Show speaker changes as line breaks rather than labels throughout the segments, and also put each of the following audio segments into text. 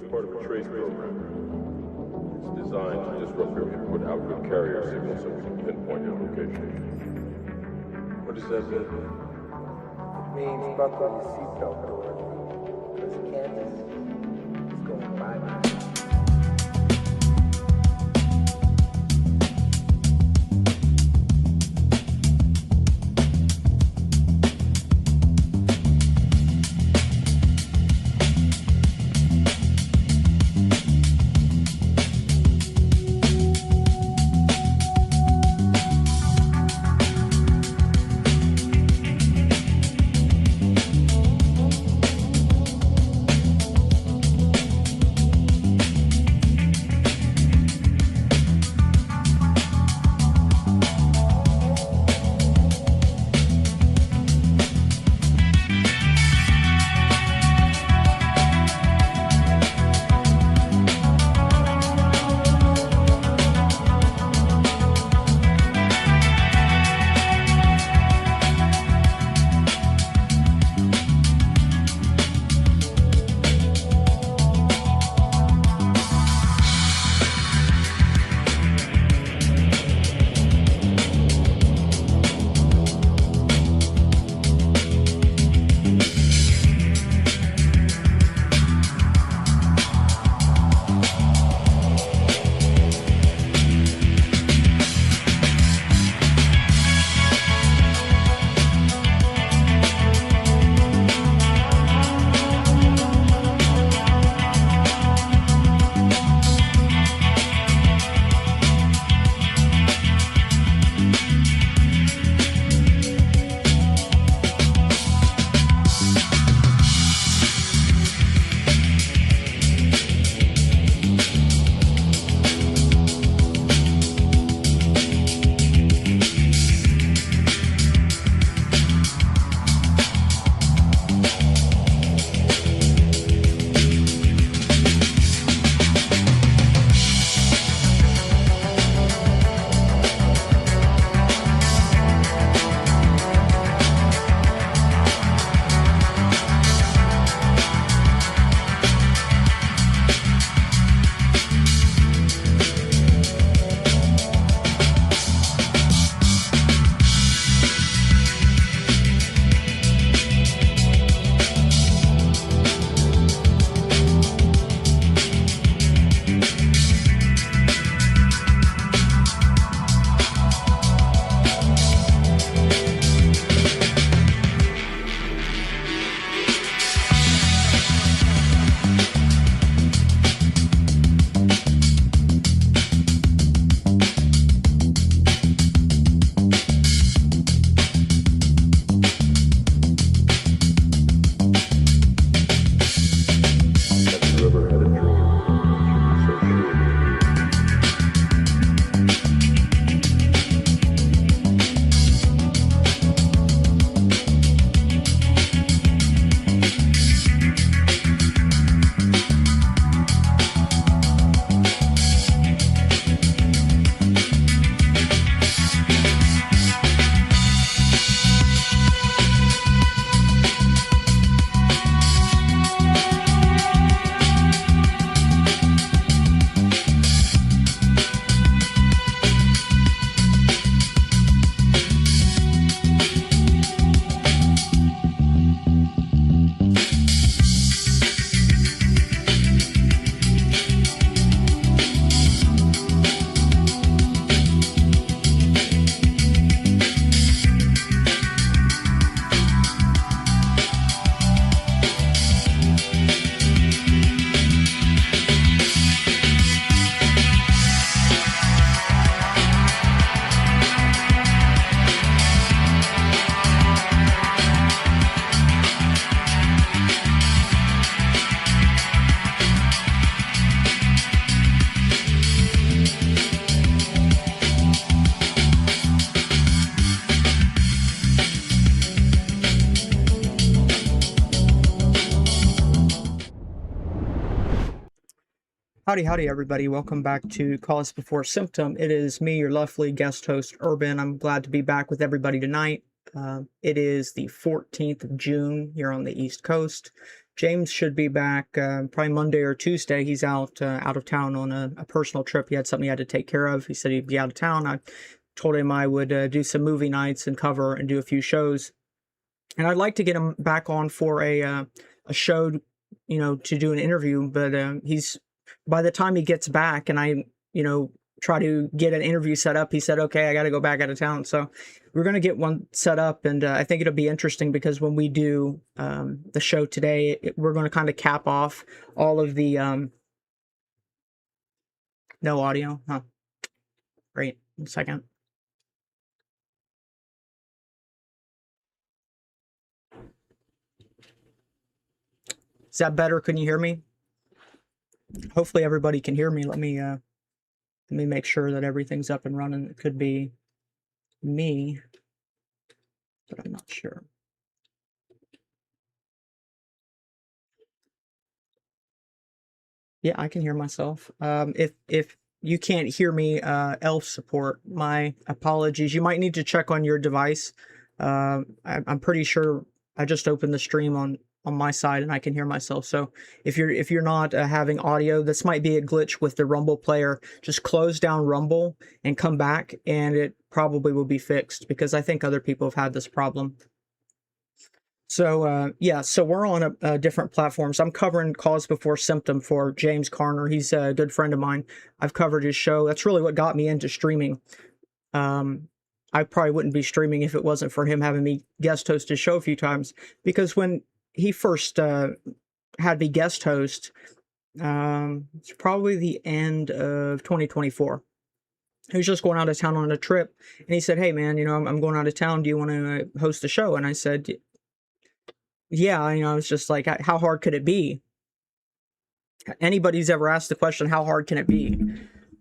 part of a trace program. It's designed to disrupt your input-output carrier signal so we can pinpoint your location. What does that mean?
It means buckle your seatbelt, Dorothy, because Kansas is going bye-bye.
Howdy, howdy, everybody. Welcome back to Call Us Before Symptom. It is me, your lovely guest host, Urban. I'm glad to be back with everybody tonight. It is the 14th of June here on the East Coast, James should be back probably Monday or Tuesday. He's out of town on a personal trip. He had something he had to take care of. He said he'd be out of town. I told him I would do some movie nights and cover and do a few shows. And I'd like to get him back on for a show, to do an interview. But by the time he gets back and I, try to get an interview set up, he said, okay, I got to go back out of town. So we're going to get one set up, and I think it'll be interesting because when we do the show today, we're going to kind of cap off all of the no audio. Huh. Great. 1 second. Is that better? Can you hear me? Hopefully everybody can hear me. Let me make sure that everything's up and running. It could be me, but I'm not sure. Yeah, I can hear myself. If you can't hear me, ELF support, my apologies. You might need to check on your device. I'm pretty sure I just opened the stream on my side and I can hear myself. So if you're not having audio, this might be a glitch with the Rumble player. Just close down Rumble and come back, and it probably will be fixed because I think other people have had this problem. So yeah, so we're on different platforms. I'm covering Cause Before Symptom for James Carner. He's a good friend of mine. I've covered his show. That's really what got me into streaming. I probably wouldn't be streaming if it wasn't for him having me guest host his show a few times, because when he first had me guest host, it's probably the end of 2024. He was just going out of town on a trip, and he said, hey man, I'm going out of town. Do you want to host a show? And I said, yeah, I was just like, how hard could it be? Anybody's ever asked the question, how hard can it be?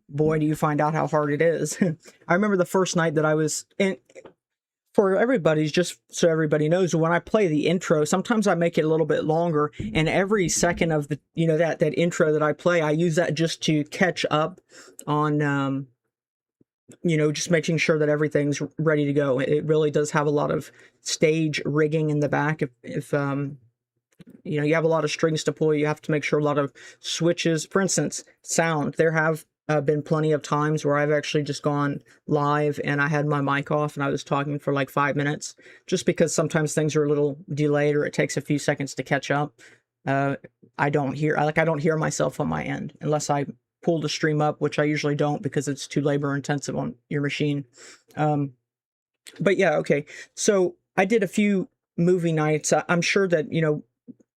Boy, do you find out how hard it is. I remember the first night that I was in. For everybody's, just so everybody knows, when I play the intro, sometimes I make it a little bit longer, and every second of the, that intro that I play, I use that just to catch up on, just making sure that everything's ready to go. It really does have a lot of stage rigging in the back. If you have a lot of strings to pull, you have to make sure a lot of switches, for instance, sound. There have been plenty of times where I've actually just gone live and I had my mic off and I was talking for like 5 minutes, just because sometimes things are a little delayed or it takes a few seconds to catch up. I don't hear myself on my end unless I pull the stream up, which I usually don't because it's too labor intensive on your machine. But yeah, okay. So I did a few movie nights. I'm sure that,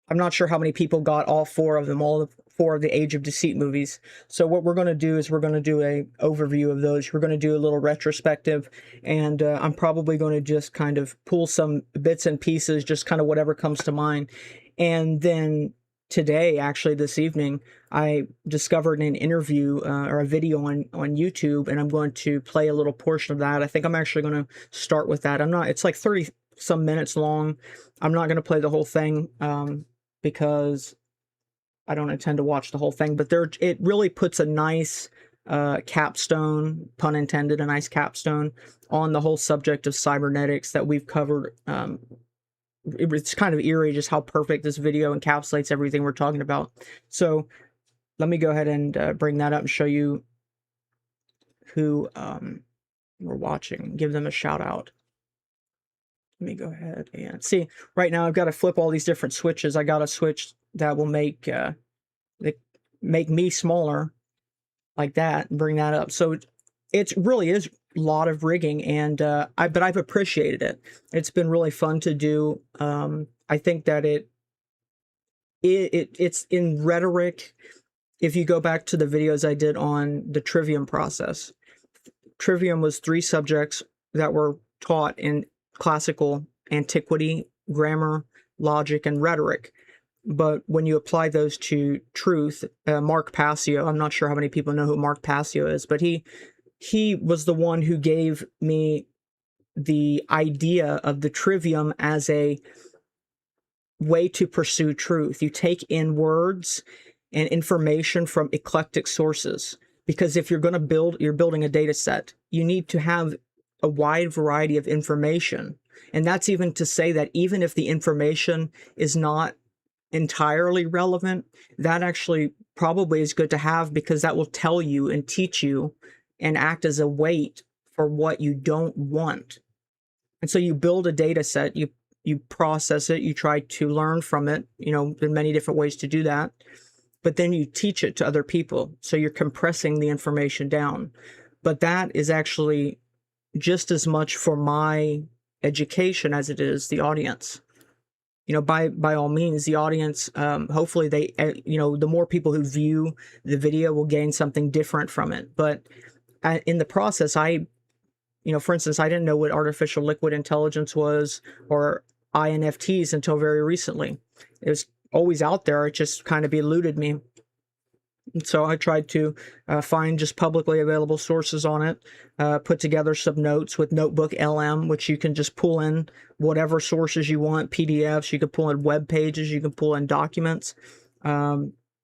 I'm not sure how many people got all four of them, all 4 of the Age of Deceit movies. So what we're going to do is we're going to do a overview of those. We're going to do a little retrospective, and I'm probably going to just kind of pull some bits and pieces, just kind of whatever comes to mind. And then today, actually this evening, I discovered an interview or a video on YouTube, and I'm going to play a little portion of that. I think I'm actually going to start with that. It's like 30 some minutes long. I'm not going to play the whole thing because I don't intend to watch the whole thing, but it really puts a nice capstone, pun intended, a nice capstone on the whole subject of cybernetics that we've covered. It's kind of eerie just how perfect this video encapsulates everything we're talking about. So let me go ahead and bring that up and show you who we're watching, give them a shout out. Let me go ahead and see. Right now I've got to flip all these different switches. I got a switch that will make me smaller like that and bring that up. So it really is a lot of rigging, and but I've appreciated it. It's been really fun to do. I think that it's in rhetoric. If you go back to the videos I did on the trivium process, trivium was 3 subjects that were taught in classical antiquity, grammar, logic, and rhetoric. But when you apply those to truth, Mark Passio, I'm not sure how many people know who Mark Passio is, but he was the one who gave me the idea of the trivium as a way to pursue truth. You take in words and information from eclectic sources, because if you're going to you're building a data set, you need to have a wide variety of information. And that's even to say that even if the information is not entirely relevant, that actually probably is good to have, because that will tell you and teach you and act as a weight for what you don't want. And so you build a data set, you process it, you try to learn from it, you know, there are many different ways to do that, but then you teach it to other people. So you're compressing the information down. But that is actually just as much for my education as it is the audience. You know, by all means, the audience, hopefully they, you know, the more people who view the video will gain something different from it. But in the process, you know, for instance, I didn't know what artificial liquid intelligence was or INFTs until very recently. It was always out there. It just kind of eluded me. And so I tried to find just publicly available sources on it, put together some notes with Notebook LM, which you can just pull in whatever sources you want, PDFs, you can pull in web pages, you can pull in documents.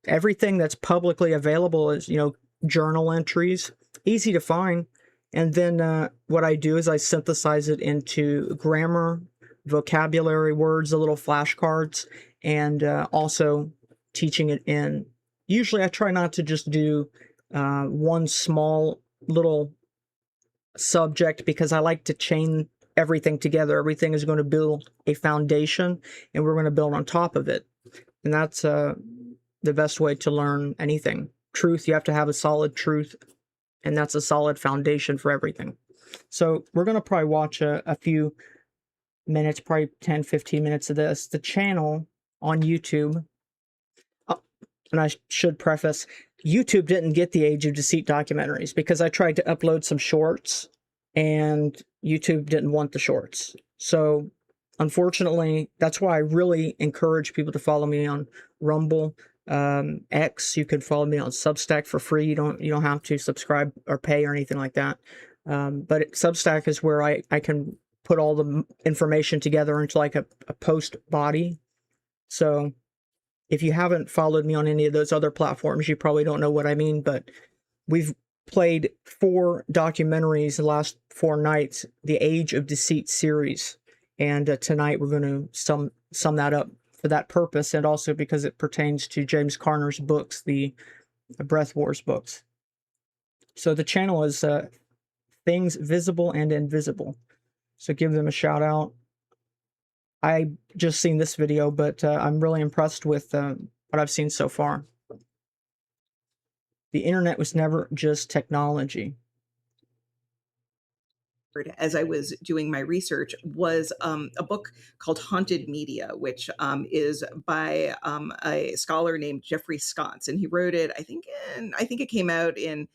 Everything that's publicly available is, you know, journal entries, easy to find. And then what I do is I synthesize it into grammar, vocabulary, words, the little flashcards, and also teaching it in. Usually I try not to just do one small little subject, because I like to chain everything together. Everything is going to build a foundation, and we're going to build on top of it. And that's the best way to learn anything. Truth, you have to have a solid truth, and that's a solid foundation for everything. So we're going to probably watch a few minutes, probably 10, 15 minutes of this. The channel on YouTube, and I should preface, YouTube didn't get the Age of Deceit documentaries because I tried to upload some shorts and YouTube didn't want the shorts. So unfortunately, that's why I really encourage people to follow me on Rumble, X. You can follow me on Substack for free. You don't have to subscribe or pay or anything like that. But Substack is where I can put all the information together into like a post body. So if you haven't followed me on any of those other platforms, you probably don't know what I mean, but we've played 4 documentaries the last 4 nights, the Age of Deceit series. And tonight we're going to sum that up for that purpose, and also because it pertains to James Carner's books, the Breath Wars books. So the channel is Things Visible and Invisible. So give them a shout out. I just seen this video, but I'm really impressed with what I've seen so far. The internet was never just technology.
As I was doing my research was a book called Haunted Media, which is by a scholar named Jeffrey Scotts, and he wrote it. I think it came out in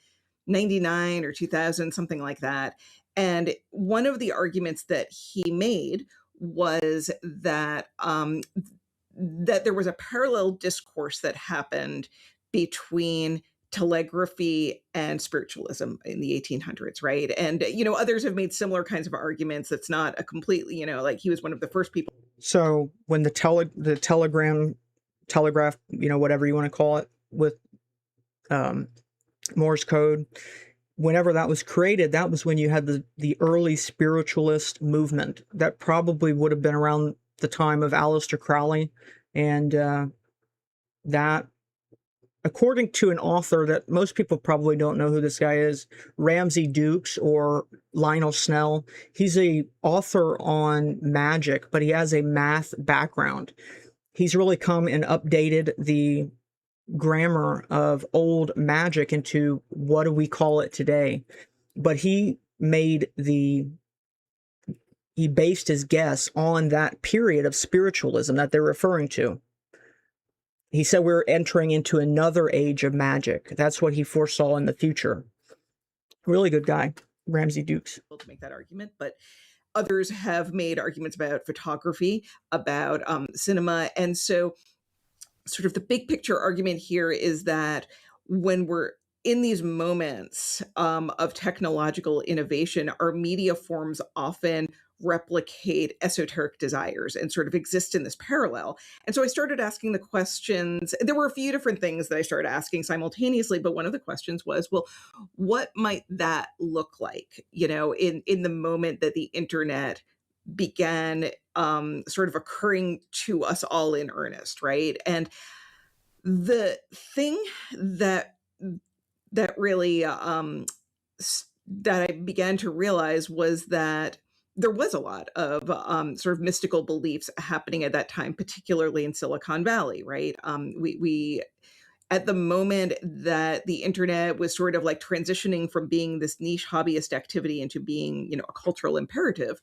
'99 or 2000, something like that. And one of the arguments that he made was that that there was a parallel discourse that happened between telegraphy and spiritualism in the 1800s, right? And, you know, others have made similar kinds of arguments. That's not a completely, you know, like he was one of the first people.
So when the telegraph, you know, whatever you want to call it, with Morse code, whenever that was created, that was when you had the early spiritualist movement. That probably would have been around the time of Aleister Crowley, and that, according to an author that most people probably don't know who this guy is, Ramsey Dukes or Lionel Snell, he's a author on magic, but he has a math background. He's really come and updated the grammar of old magic into what do we call it today. But he based his guess on that period of spiritualism that they're referring to. He said we're entering into another age of magic. That's what he foresaw in the future. Really good guy, Ramsey Dukes.
To make that argument, but others have made arguments about photography, about cinema. And so sort of the big picture argument here is that when we're in these moments of technological innovation, our media forms often replicate esoteric desires and sort of exist in this parallel. And so I started asking the questions. There were a few different things that I started asking simultaneously, but one of the questions was, well, what might that look like, you know, in the moment that the internet began sort of occurring to us all in earnest, right? And the thing that really that I began to realize was that there was a lot of sort of mystical beliefs happening at that time, particularly in Silicon Valley, right? We at the moment that the internet was sort of like transitioning from being this niche hobbyist activity into being, a cultural imperative,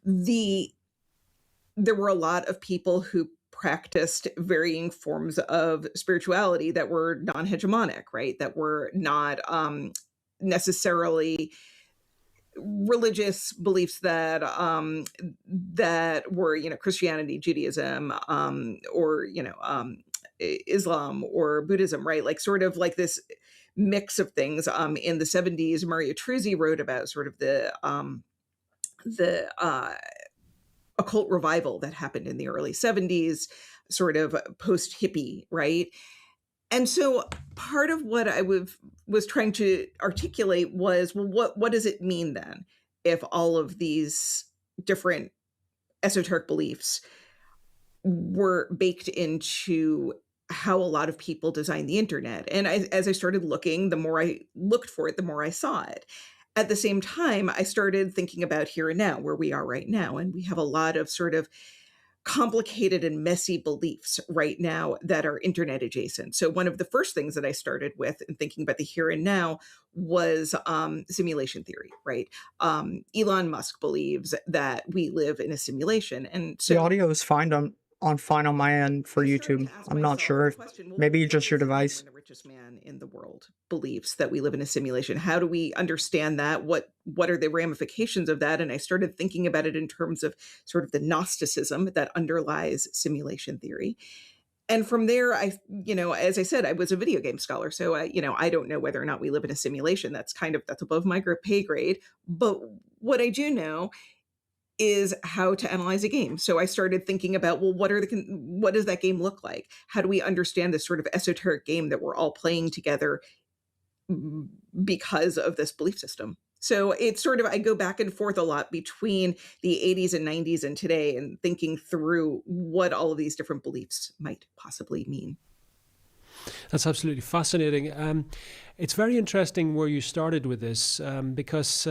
there were a lot of people who practiced varying forms of spirituality that were non-hegemonic, right? That were not necessarily religious beliefs that were, Christianity, Judaism, or Islam or Buddhism, right? Like sort of like this mix of things. In the 70s, Maria Truzzi wrote about sort of the occult revival that happened in the early 70s, sort of post hippie, right? And so part of what I was trying to articulate was, well, what does it mean then if all of these different esoteric beliefs were baked into how a lot of people design the internet? And as I started looking, the more I looked for it, the more I saw it. At the same time, I started thinking about here and now, where we are right now. And we have a lot of sort of complicated and messy beliefs right now that are internet adjacent. So one of the first things that I started with in thinking about the here and now was simulation theory, right? Elon Musk believes that we live in a simulation. And so
The audio is fine on my end for YouTube. I'm not sure if maybe just your device.
The richest man in the world believes that we live in a simulation. How do we understand that? What are the ramifications of that? And I started thinking about it in terms of sort of the Gnosticism that underlies simulation theory. And from there, as I said, I was a video game scholar. So I don't know whether or not we live in a simulation. That's above my pay grade. But what I do know is how to analyze a game. So I started thinking about, well, what does that game look like? How do we understand this sort of esoteric game that we're all playing together because of this belief system? So it's sort of, I go back and forth a lot between the 80s and 90s and today, and thinking through what all of these different beliefs might possibly mean.
That's absolutely fascinating. It's very interesting where you started with this, because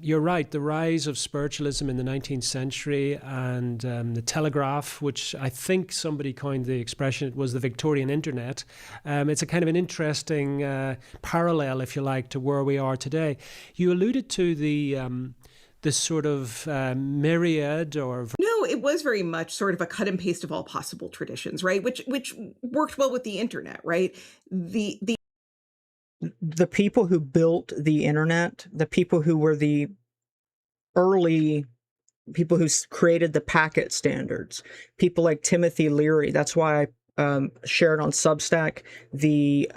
you're right, the rise of spiritualism in the 19th century and the telegraph, which I think somebody coined the expression, it was the Victorian internet. It's a kind of an interesting parallel, if you like, to where we are today. You alluded to the sort of myriad or...
No, it was very much sort of a cut and paste of all possible traditions, right? Which worked well with the internet, right?
The people who built the internet, the people who were the early people who created the packet standards, people like Timothy Leary. That's why I shared on Substack the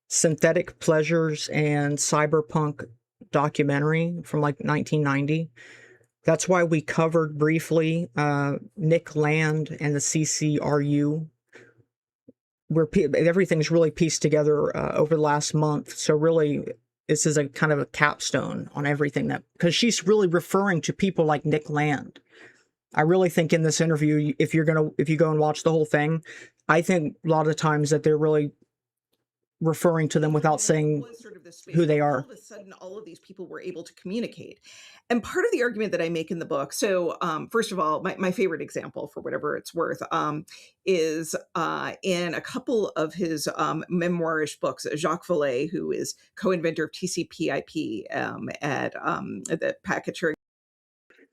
Synthetic Pleasures and Cyberpunk documentary from like 1990. That's why we covered briefly Nick Land and the CCRU, where everything's really pieced together over the last month. So really, this is a kind of a capstone on everything, that because she's really referring to people like Nick Land. I really think in this interview, if you go and watch the whole thing, I think a lot of times that they're really referring to them without saying who they are.
All of a sudden, all of these people were able to communicate. And part of the argument that I make in the book, so first of all, my favorite example, for whatever it's worth, is in a couple of his memoirish books, Jacques Vallée, who is co-inventor of TCP/IP at the packet sharing.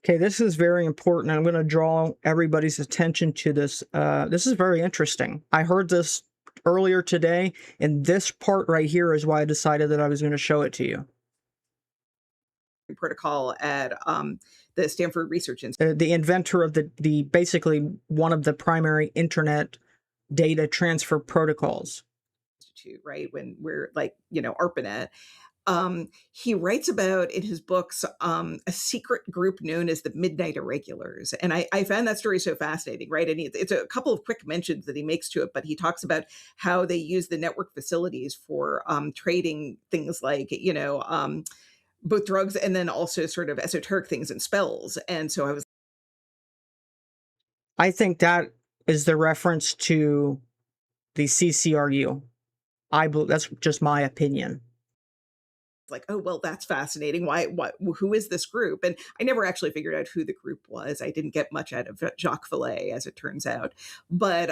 Okay, this is very important. I'm going to draw everybody's attention to this. This is very interesting. I heard this earlier today, and this part right here is why I decided that I was going to show it to you.
Protocol at the Stanford Research Institute.
The inventor of the basically one of the primary internet data transfer protocols.
Right, when we're like, ARPANET. He writes about in his books a secret group known as the Midnight Irregulars. And I found that story so fascinating, right? And it's a couple of quick mentions that he makes to it, but he talks about how they use the network facilities for trading things like, both drugs and then also sort of esoteric things and spells. And so
I think that is the reference to the CCRU. That's just my opinion.
like, oh, well, that's fascinating. Who is this group? And I never actually figured out who the group was. I didn't get much out of Jacques Vallée, as it turns out. But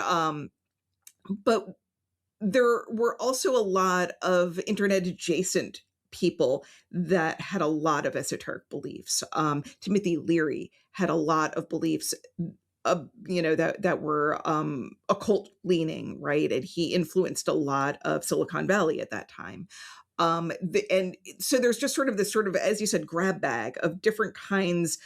there were also a lot of internet adjacent people that had a lot of esoteric beliefs. Timothy Leary had a lot of beliefs, that were occult leaning, right? And he influenced a lot of Silicon Valley at that time. And so there's just sort of this sort of, as you said, grab bag of different kinds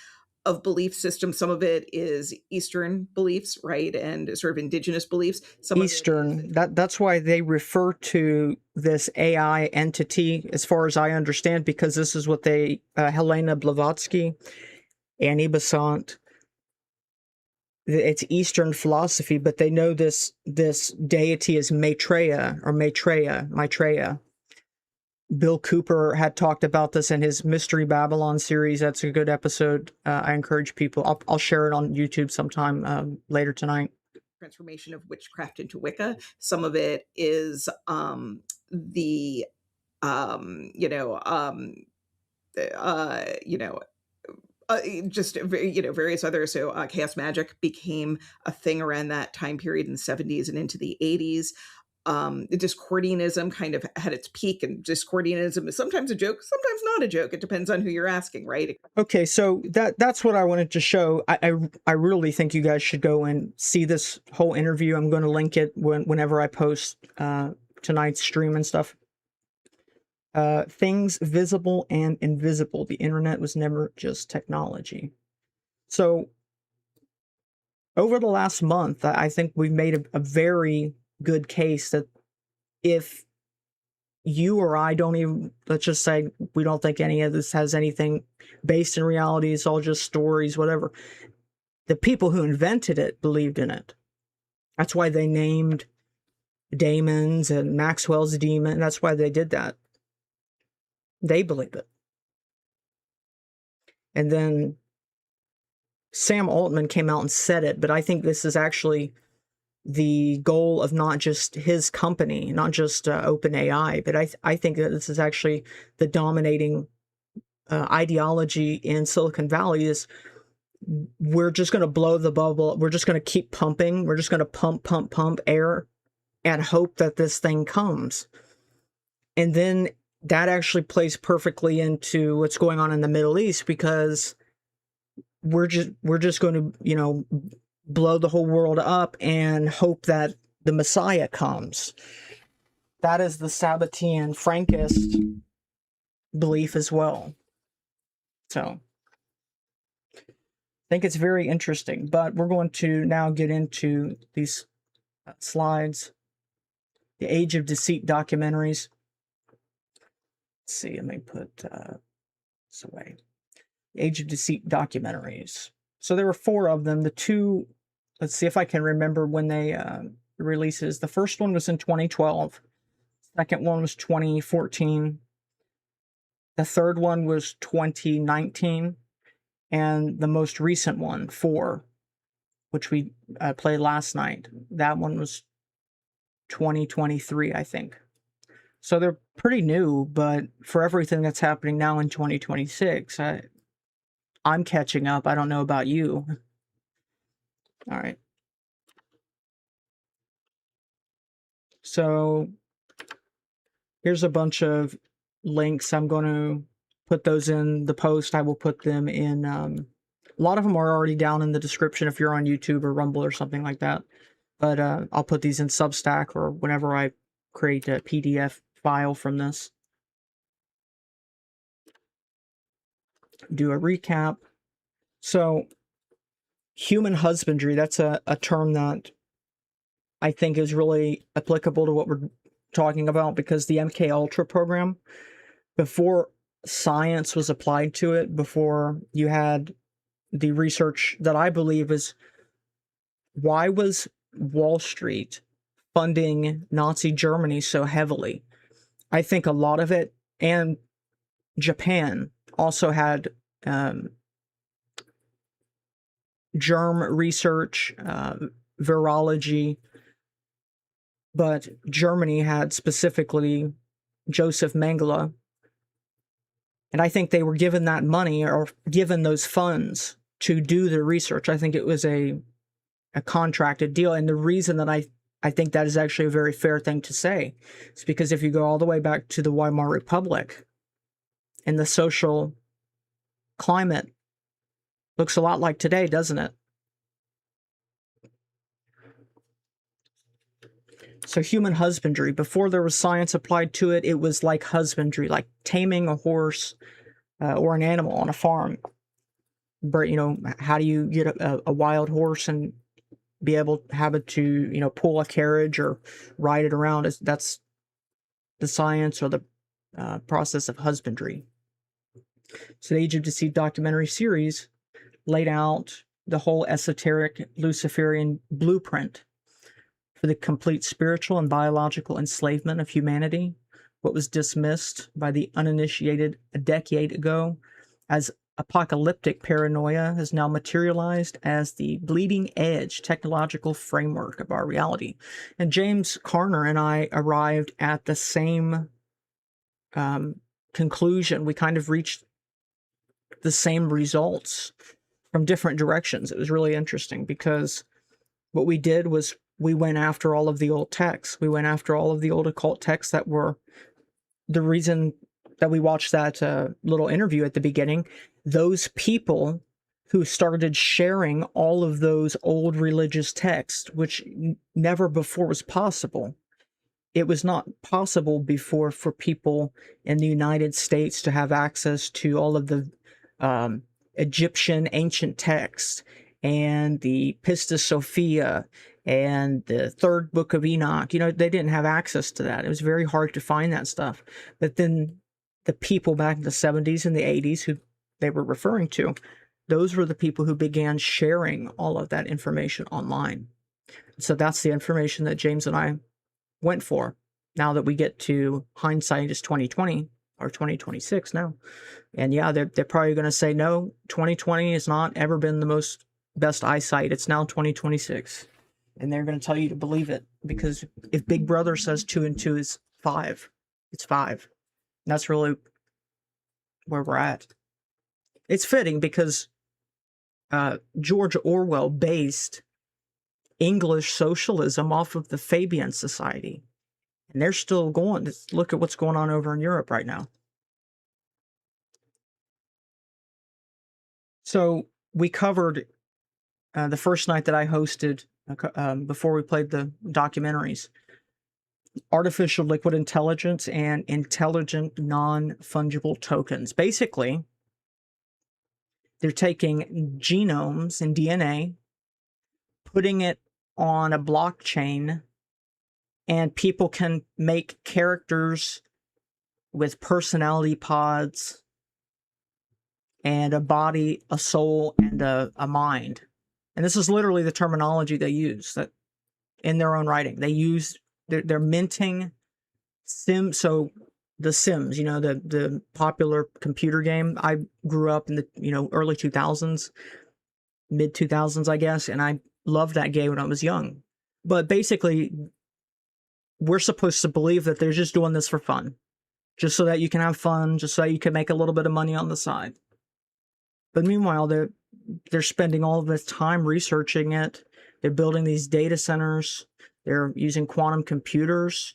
of belief systems. Some of it is Eastern beliefs, right? And sort of indigenous beliefs.
Eastern, that's why they refer to this AI entity, as far as I understand, because this is what Helena Blavatsky, Annie Besant, it's Eastern philosophy, but they know this deity is Maitreya. Bill Cooper had talked about this in his Mystery Babylon series. That's a good episode. I encourage people. I'll share it on YouTube sometime later tonight.
Transformation of witchcraft into Wicca. Some of it is just various others. So chaos magic became a thing around that time period in the 70s and into the 80s. Discordianism kind of had its peak, and Discordianism is sometimes a joke, sometimes not a joke. It depends on who you're asking, right?
Okay, so that's what I wanted to show. I really think you guys should go and see this whole interview. I'm going to link it whenever I post tonight's stream and stuff. Things visible and invisible. The internet was never just technology. So over the last month, I think we've made a very good case that if you or I don't even, let's just say we don't think any of this has anything based in reality, it's all just stories, whatever. The people who invented it believed in it. That's why they named daemons and Maxwell's demon. That's why they did that. They believe it. And then Sam Altman came out and said it, but I think this is actually the goal of not just his company, not just OpenAI, but I think that this is actually the dominating ideology in Silicon Valley is we're just going to blow the bubble. We're just going to keep pumping. We're just going to pump air and hope that this thing comes. And then that actually plays perfectly into what's going on in the Middle East, because we're just going to, blow the whole world up and hope that the Messiah comes. That is the Sabbatean Frankist belief as well. So I think it's very interesting, but we're going to now get into these slides. The Age of Deceit documentaries. Let's see, let me put this away. The Age of Deceit documentaries. So there were 4 of them. The 2, let's see if I can remember when they releases. The first one was in 2012. Second one was 2014. The third one was 2019. And the most recent one, 4, which we played last night, that one was 2023, I think. So they're pretty new, but for everything that's happening now in 2026, I'm catching up. I don't know about you. All right. So here's a bunch of links. I'm going to put those in the post. I will put them in. A lot of them are already down in the description if you're on YouTube or Rumble or something like that. But I'll put these in Substack or whenever I create a PDF file from this. Do a recap. So human husbandry, that's a term that I think is really applicable to what we're talking about, because the MK Ultra program, before science was applied to it, before you had the research that I believe is, why was Wall Street funding Nazi Germany so heavily? I think a lot of it, and Japan, also had germ research, virology, but Germany had specifically Joseph Mengele, and I think they were given that money or given those funds to do the research. I think it was a contracted deal, and the reason that I think that is actually a very fair thing to say is because if you go all the way back to the Weimar Republic, and the social climate looks a lot like today, doesn't it? So human husbandry, before there was science applied to it, it was like husbandry, like taming a horse or an animal on a farm. But, how do you get a wild horse and be able to have it to, pull a carriage or ride it around? That's the science or the process of husbandry. So the Age of Deceit documentary series laid out the whole esoteric Luciferian blueprint for the complete spiritual and biological enslavement of humanity, what was dismissed by the uninitiated a decade ago as apocalyptic paranoia has now materialized as the bleeding edge technological framework of our reality. And James Carner and I arrived at the same conclusion. We kind of reached the same results from different directions. It was really interesting because what we did was we went after all of the old texts. We went after all of the old occult texts that were the reason that we watched that little interview at the beginning. Those people who started sharing all of those old religious texts, which never before was possible. It was not possible before for people in the United States to have access to all of the Egyptian ancient texts and the Pistis Sophia and the third book of Enoch. They didn't have access to that. It was very hard to find that stuff. But then the people back in the 70s and the 80s who they were referring to, those were the people who began sharing all of that information online. So that's the information that James and I went for. Now that we get to hindsight is 2020 or 2026 now. And yeah, they're probably going to say, no, 2020 has not ever been the best eyesight. It's now 2026. And they're going to tell you to believe it, because if Big Brother says 2 and 2 is 5, it's 5. And that's really where we're at. It's fitting because George Orwell based English socialism off of the Fabian Society. And they're still going. Look at what's going on over in Europe right now. So we covered the first night that I hosted before we played the documentaries, artificial liquid intelligence and intelligent non-fungible tokens. Basically, they're taking genomes and DNA, putting it on a blockchain, and people can make characters with personality pods and a body, a soul, and a mind. And this is literally the terminology they use that in their own writing. They're minting Sims. So the Sims, the popular computer game. I grew up in the early 2000s, mid 2000s, I guess, and I loved that game when I was young. But basically, we're supposed to believe that they're just doing this for fun, just so that you can have fun, just so that you can make a little bit of money on the side. But meanwhile, they're spending all of this time researching it. They're building these data centers. They're using quantum computers.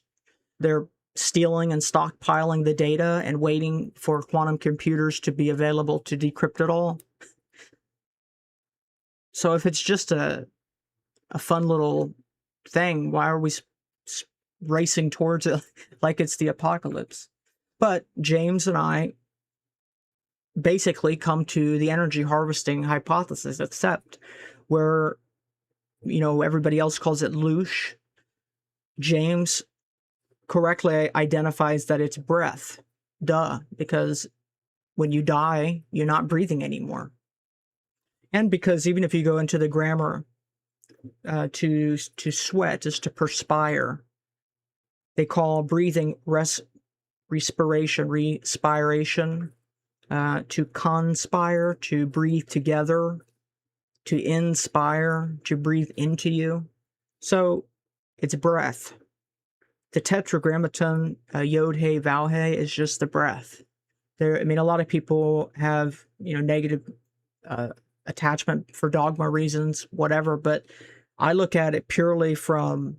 They're stealing and stockpiling the data and waiting for quantum computers to be available to decrypt it all. So if it's just a fun little thing, why are we racing towards it like it's the apocalypse? But James and I basically come to the energy harvesting hypothesis, except where, everybody else calls it loosh. James correctly identifies that it's breath. Duh, because when you die, you're not breathing anymore. And because even if you go into the grammar, to sweat is to perspire. They call breathing respiration. to conspire, to breathe together, to inspire, to breathe into you. So it's breath. The tetragrammaton, yod he vau he, is just the breath. There, I mean, a lot of people have, you know, negative attachment for dogma reasons, whatever, but I look at it purely from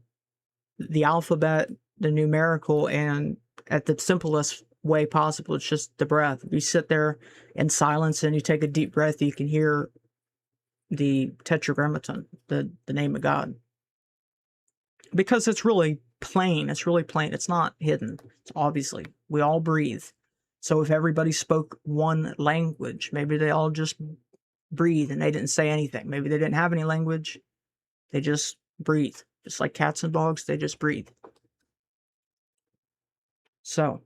the alphabet, the numerical, and at the simplest way possible. It's just the breath. If you sit there in silence and you take a deep breath, you can hear the tetragrammaton, the name of God. Because it's really plain. It's really plain. It's not hidden. It's obviously, we all breathe. So if everybody spoke one language, maybe they all just breathe and they didn't say anything. Maybe they didn't have any language. They just breathe. Just like cats and dogs, they just breathe. So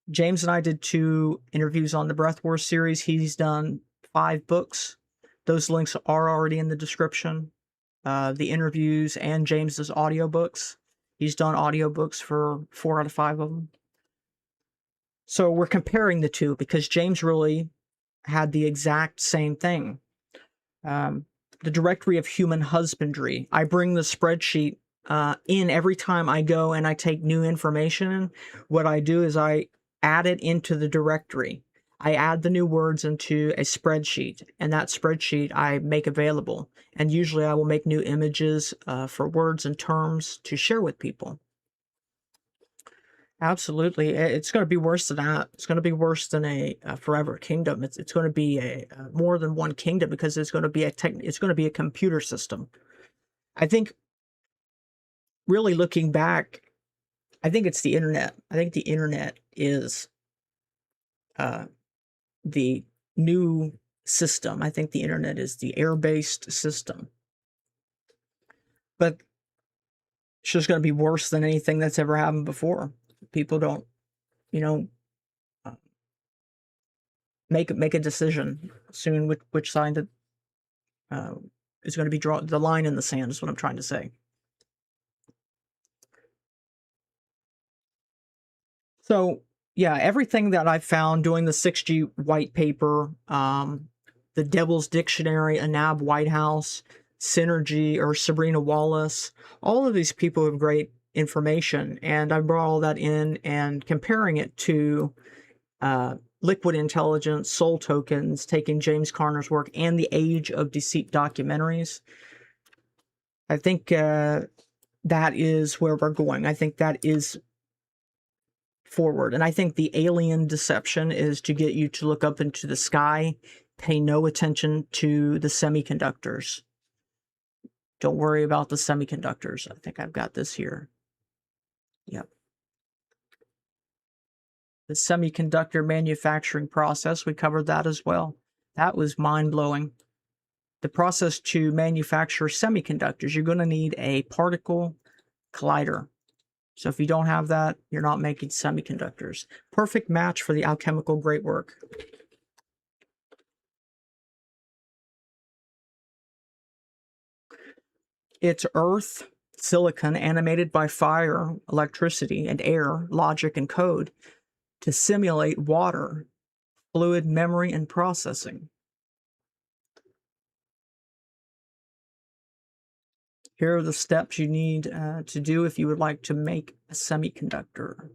James and I did 2 interviews on the Breath Wars series. He's done 5 books. Those links are already in the description. The interviews and James's audiobooks. He's done audiobooks for 4 out of 5 of them. So we're comparing the 2 because James really had the exact same thing. The Directory of Human Husbandry. I bring the spreadsheet in every time I go and I take new information. What I do is I add it into the directory. I add the new words into a spreadsheet, and that spreadsheet I make available. And usually I will make new images for words and terms to share with people. Absolutely. It's going to be worse than that. It's going to be worse than a forever kingdom. It's going to be a more than one kingdom because it's going to be a computer system. I think, really looking back, I think it's the internet. I think the internet is the new system. I think the internet is the air-based system. But it's just going to be worse than anything that's ever happened before. People don't, you know, make a decision soon which side that is going to be the line in the sand is what I'm trying to say. So yeah, everything that I found doing the 6G white paper, the Devil's Dictionary, Anab Whitehouse, Synergy, or Sabrina Wallace, all of these people have great information, and I brought all that in and comparing it to Liquid Intelligence, Soul Tokens, taking James Carner's work, and the Age of Deceit documentaries. I think that is where we're going. I think that is forward. And I think the alien deception is to get you to look up into the sky, pay no attention to the semiconductors. Don't worry about the semiconductors. I think I've got this here. Yep. The semiconductor manufacturing process, we covered that as well. That was mind-blowing. The process to manufacture semiconductors, you're going to need a particle collider. So if you don't have that, you're not making semiconductors. Perfect match for the alchemical great work. It's earth, silicon, animated by fire, electricity, and air, logic, and code to simulate water, fluid memory, and processing. Here are the steps you need to do if you would like to make a semiconductor.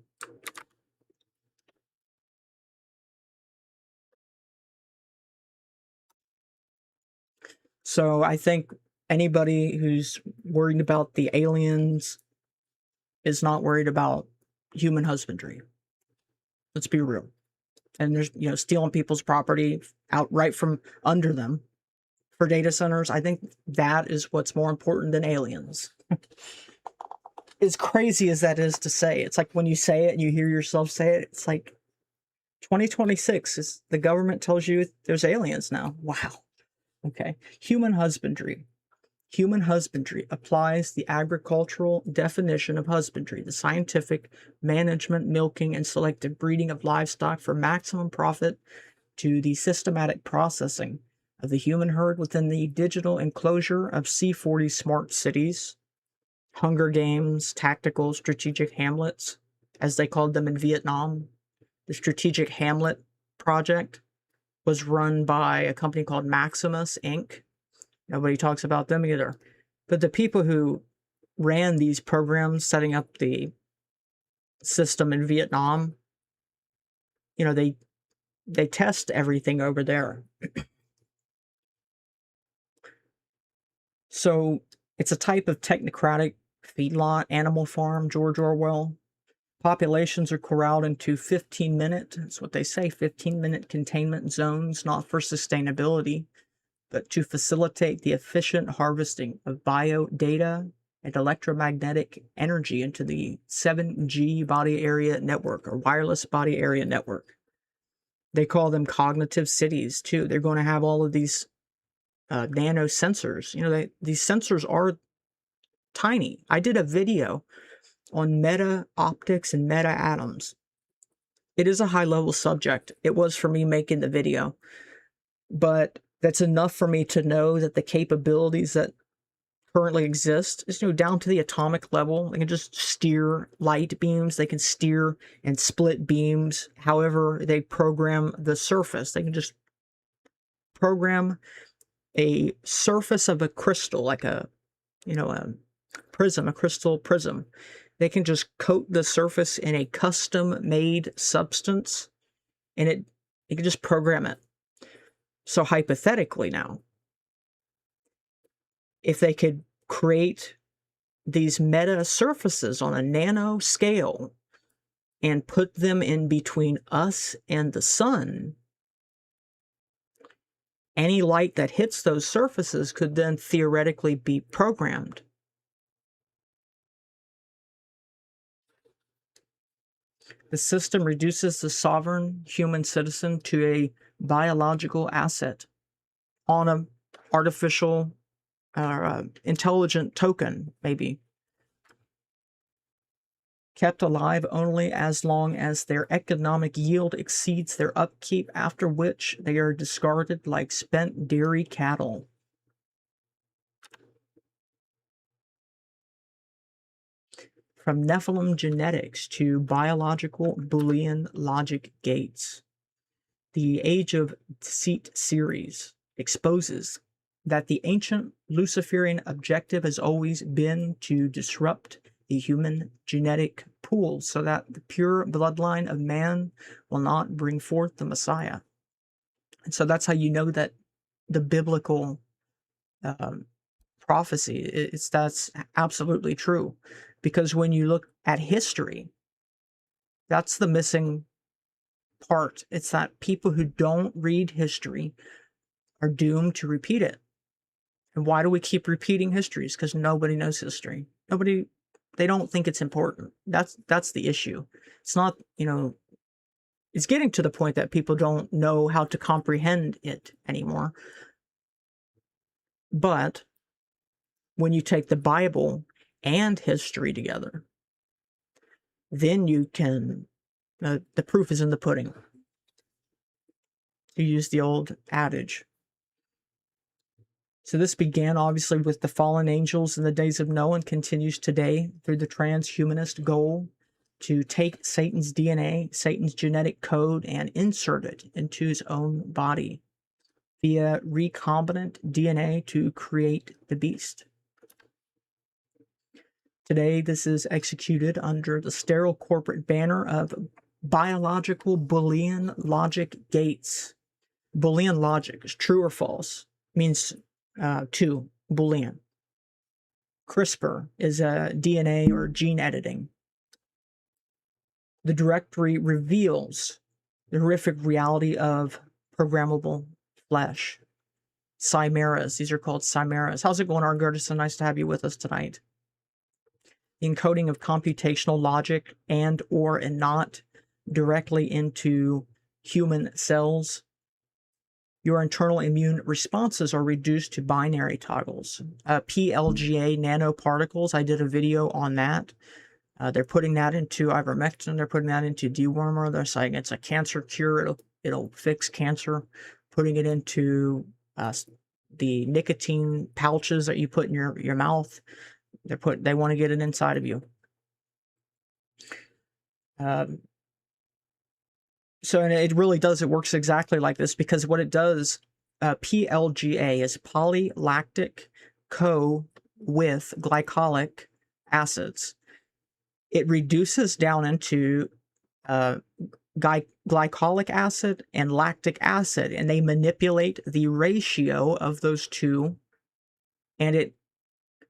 So I think anybody who's worried about the aliens is not worried about human husbandry. Let's be real. And there's, you know, stealing people's property out right from under them for data centers. I think that is what's more important than aliens. As crazy as that is to say, it's like when you say it and you hear yourself say it, it's like 2026 is the government tells you there's aliens now. Wow. Okay. Human husbandry. Human husbandry applies the agricultural definition of husbandry, the scientific management, milking, and selective breeding of livestock for maximum profit, to the systematic processing of the human herd within the digital enclosure of C40 smart cities, Hunger Games, tactical strategic hamlets, as they called them in Vietnam, the strategic hamlet project was run by a company called Maximus Inc. Nobody talks about them either. But the people who ran these programs, setting up the system in Vietnam, you know, they test everything over there. So it's a type of technocratic feedlot animal farm, George Orwell. Populations are corralled into 15-minute, that's what they say, 15-minute containment zones, not for sustainability, but to facilitate the efficient harvesting of bio data and electromagnetic energy into the 7G body area network, or wireless body area network. They call them cognitive cities, too. They're going to have all of these nano sensors. You know, these sensors are tiny. I did a video on meta optics and meta atoms. It is a high-level subject. It was for me making the video, but that's enough for me to know that the capabilities that currently exist is, you know, down to the atomic level. They can just steer light beams. They can steer and split beams. However, they program the surface. They can just program a surface of a crystal, like a, you know, a prism, a crystal prism. They can just coat the surface in a custom-made substance, and it can just program it. So hypothetically now, if they could create these meta surfaces on a nano scale and put them in between us and the sun, any light that hits those surfaces could then theoretically be programmed. The system reduces the sovereign human citizen to a biological asset on an artificial intelligent token, maybe. Kept alive only as long as their economic yield exceeds their upkeep, after which they are discarded like spent dairy cattle. From Nephilim genetics to biological Boolean Logic Gates, the Age of Deceit series exposes that the ancient Luciferian objective has always been to disrupt the human genetic pool so that the pure bloodline of man will not bring forth the Messiah. And so that's how you know that the biblical prophecy, that's absolutely true. Because when you look at history, that's the missing part. It's that people who don't read history are doomed to repeat it. And why do we keep repeating histories? Because nobody knows history. They don't think it's important. That's the issue. It's not, you know, it's getting to the point that people don't know how to comprehend it anymore. But when you take the Bible and history together, then you can, the proof is in the pudding. To use the old adage. So this began obviously with the fallen angels in the days of Noah and continues today through the transhumanist goal to take Satan's DNA, Satan's genetic code, and insert it into his own body via recombinant DNA to create the beast. Today, this is executed under the sterile corporate banner of biological Boolean Logic Gates. Boolean logic is true or false, means two, Boolean. CRISPR is DNA or gene editing. The directory reveals the horrific reality of programmable flesh. Chimeras, these are called chimeras. How's it going, Argurtus? So nice to have you with us tonight. The encoding of computational logic and or and not directly into human cells. Your internal immune responses are reduced to binary toggles. PLGA nanoparticles, I did a video on that. They're putting that into ivermectin, they're putting that into dewormer, they're saying it's a cancer cure, it'll fix cancer. Putting it into the nicotine pouches that you put in your mouth. They want to get it inside of you. So, and it really does, it works exactly like this, because what it does, PLGA is polylactic with glycolic acids. It reduces down into glycolic acid and lactic acid, and they manipulate the ratio of those two, and it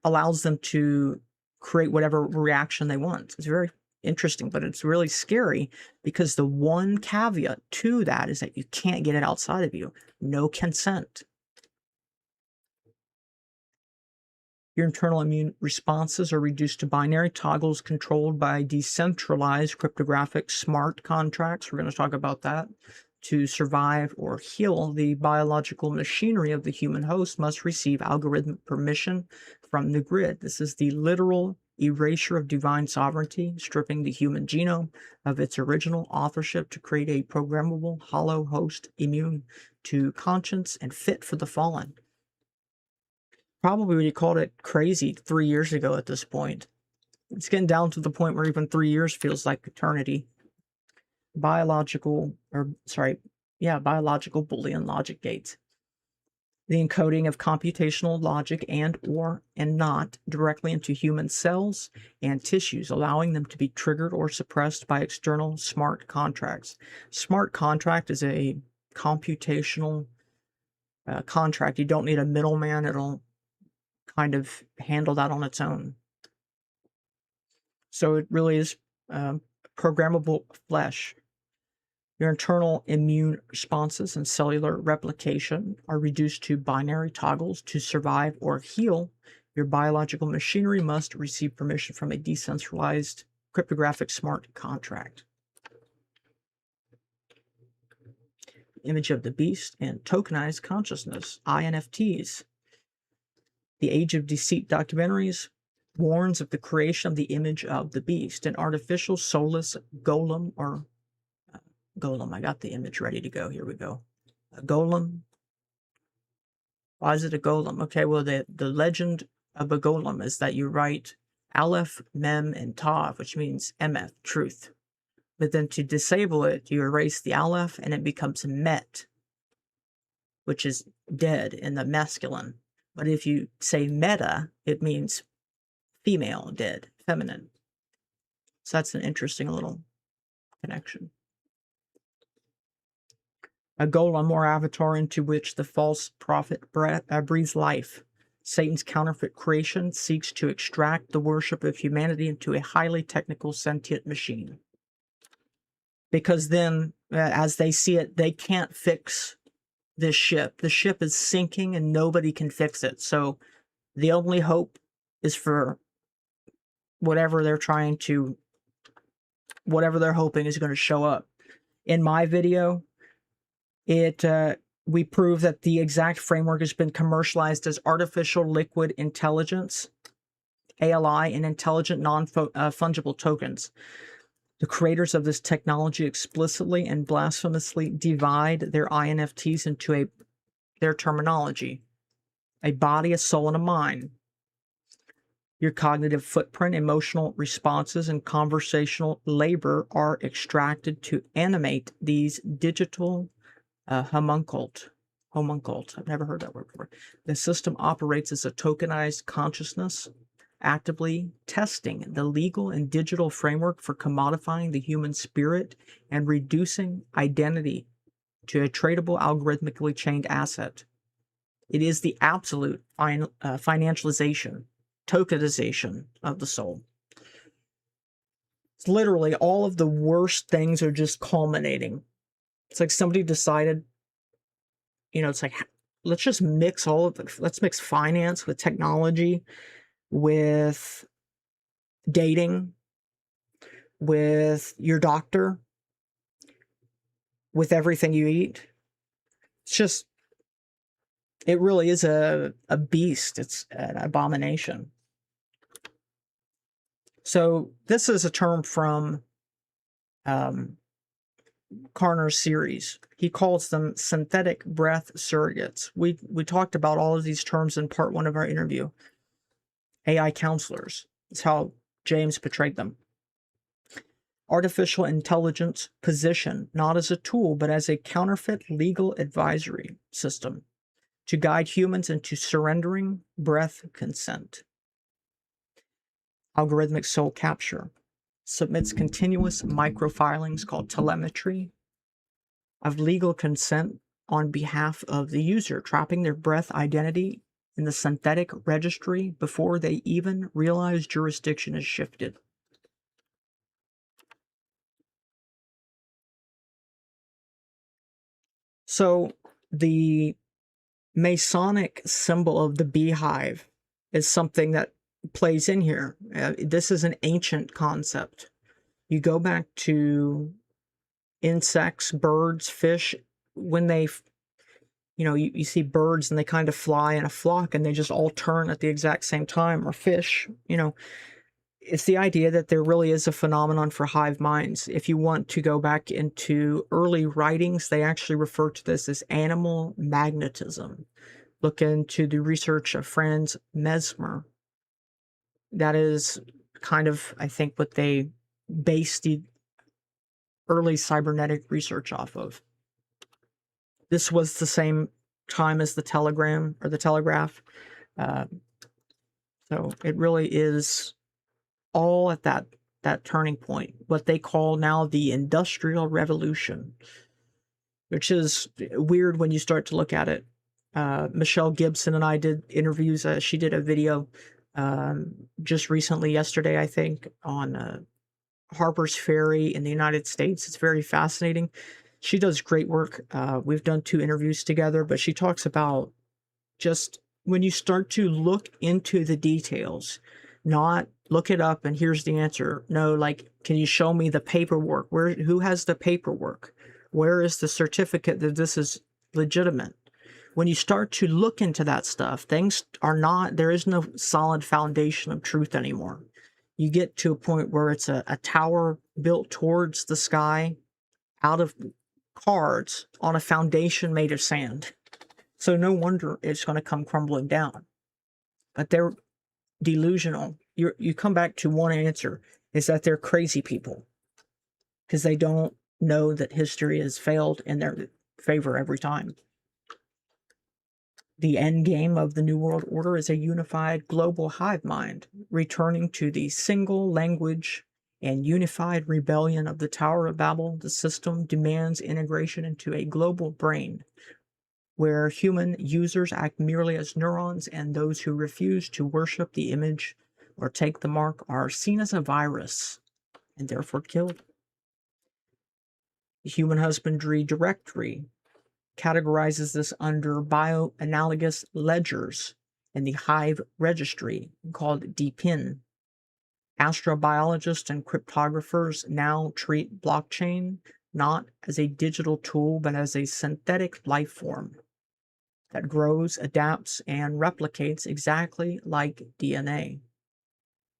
allows them to create whatever reaction they want. It's very interesting, but it's really scary, because the one caveat to that is that you can't get it outside of you. No consent. Your internal immune responses are reduced to binary toggles controlled by decentralized cryptographic smart contracts. We're going to talk about that. To survive or heal, the biological machinery of the human host must receive algorithmic permission from the grid. This is the literal erasure of divine sovereignty, stripping the human genome of its original authorship to create a programmable hollow host immune to conscience and fit for the fallen. Probably when you called it crazy 3 years ago at this point. It's getting down to the point where even 3 years feels like eternity. Biological Boolean Logic Gates. The encoding of computational logic and not directly into human cells and tissues, allowing them to be triggered or suppressed by external smart contracts. Smart contract is a computational contract. You don't need a middleman. It'll kind of handle that on its own. So it really is programmable flesh. Your internal immune responses and cellular replication are reduced to binary toggles. To survive or heal, your biological machinery must receive permission from a decentralized cryptographic smart contract. Image of the beast and tokenized consciousness, INFTs. The Age of Deceit documentaries warns of the creation of the image of the beast, an artificial soulless golem or golem. I got the image ready to go. Here we go. A golem. Why is it a golem? Okay, well, the legend of a golem is that you write Aleph, Mem, and Tav, which means MF, truth. But then to disable it, you erase the Aleph and it becomes Met, which is dead in the masculine. But if you say meta, it means female, dead, feminine. So that's an interesting little connection. A golem or avatar into which the false prophet breathes life. Satan's counterfeit creation seeks to extract the worship of humanity into a highly technical sentient machine. Because then, as they see it, they can't fix this ship. The ship is sinking and nobody can fix it. So the only hope is for whatever they're hoping is going to show up. In my video, we prove that the exact framework has been commercialized as artificial liquid intelligence, ALI, and intelligent non-fungible tokens. The creators of this technology explicitly and blasphemously divide their INFTs into their terminology: a body, a soul, and a mind. Your cognitive footprint, emotional responses, and conversational labor are extracted to animate these digital homuncult. I've never heard that word before. The system operates as a tokenized consciousness, actively testing the legal and digital framework for commodifying the human spirit and reducing identity to a tradable, algorithmically chained asset. It is the absolute financialization, tokenization of the soul. It's literally all of the worst things are just culminating. It's like somebody decided, it's like, let's just mix all of it. Let's mix finance with technology, with dating, with your doctor, with everything you eat. It really is a beast. It's an abomination. So this is a term from Carner's series. He calls them synthetic breath surrogates. We talked about all of these terms in part 1 of our interview. AI counselors is how James portrayed them. artificial intelligence position, not as a tool, but as a counterfeit legal advisory system to guide humans into surrendering breath consent. Algorithmic soul capture submits continuous microfilings called telemetry of legal consent on behalf of the user, trapping their breath identity in the synthetic registry before they even realize jurisdiction is shifted. So the Masonic symbol of the beehive is something that plays in here. This is an ancient concept. You go back to insects, birds, fish, when they, you see birds and they kind of fly in a flock and they just all turn at the exact same time, or fish, it's the idea that there really is a phenomenon for hive minds. If you want to go back into early writings, they actually refer to this as animal magnetism. Look into the research of Franz Mesmer. That is kind of, I think, what they based the early cybernetic research off of. This was the same time as the telegram or the telegraph. So it really is all at that turning point, what they call now the Industrial Revolution, which is weird when you start to look at it. Michelle Gibson and I did interviews. She did a video just recently, yesterday, I think, on Harper's Ferry in the United States. It's very fascinating. She does great work. We've done 2 interviews together, but she talks about just when you start to look into the details, not look it up and here's the answer. No, like, can you show me the paperwork? Who has the paperwork? Where is the certificate that this is legitimate? When you start to look into that stuff, things are not, there is no solid foundation of truth anymore. You get to a point where it's a tower built towards the sky out of cards on a foundation made of sand. So no wonder it's going to come crumbling down. But they're delusional. You come back to one answer, is that they're crazy people, because they don't know that history has failed in their favor every time. The end game of the New World Order is a unified global hive mind, returning to the single language and unified rebellion of the Tower of Babel. The system demands integration into a global brain, where human users act merely as neurons, and those who refuse to worship the image or take the mark are seen as a virus and therefore killed. The Human Husbandry Directory categorizes this under bioanalogous ledgers in the hive registry called DPIN. Astrobiologists and cryptographers now treat blockchain not as a digital tool, but as a synthetic life form that grows, adapts, and replicates exactly like DNA.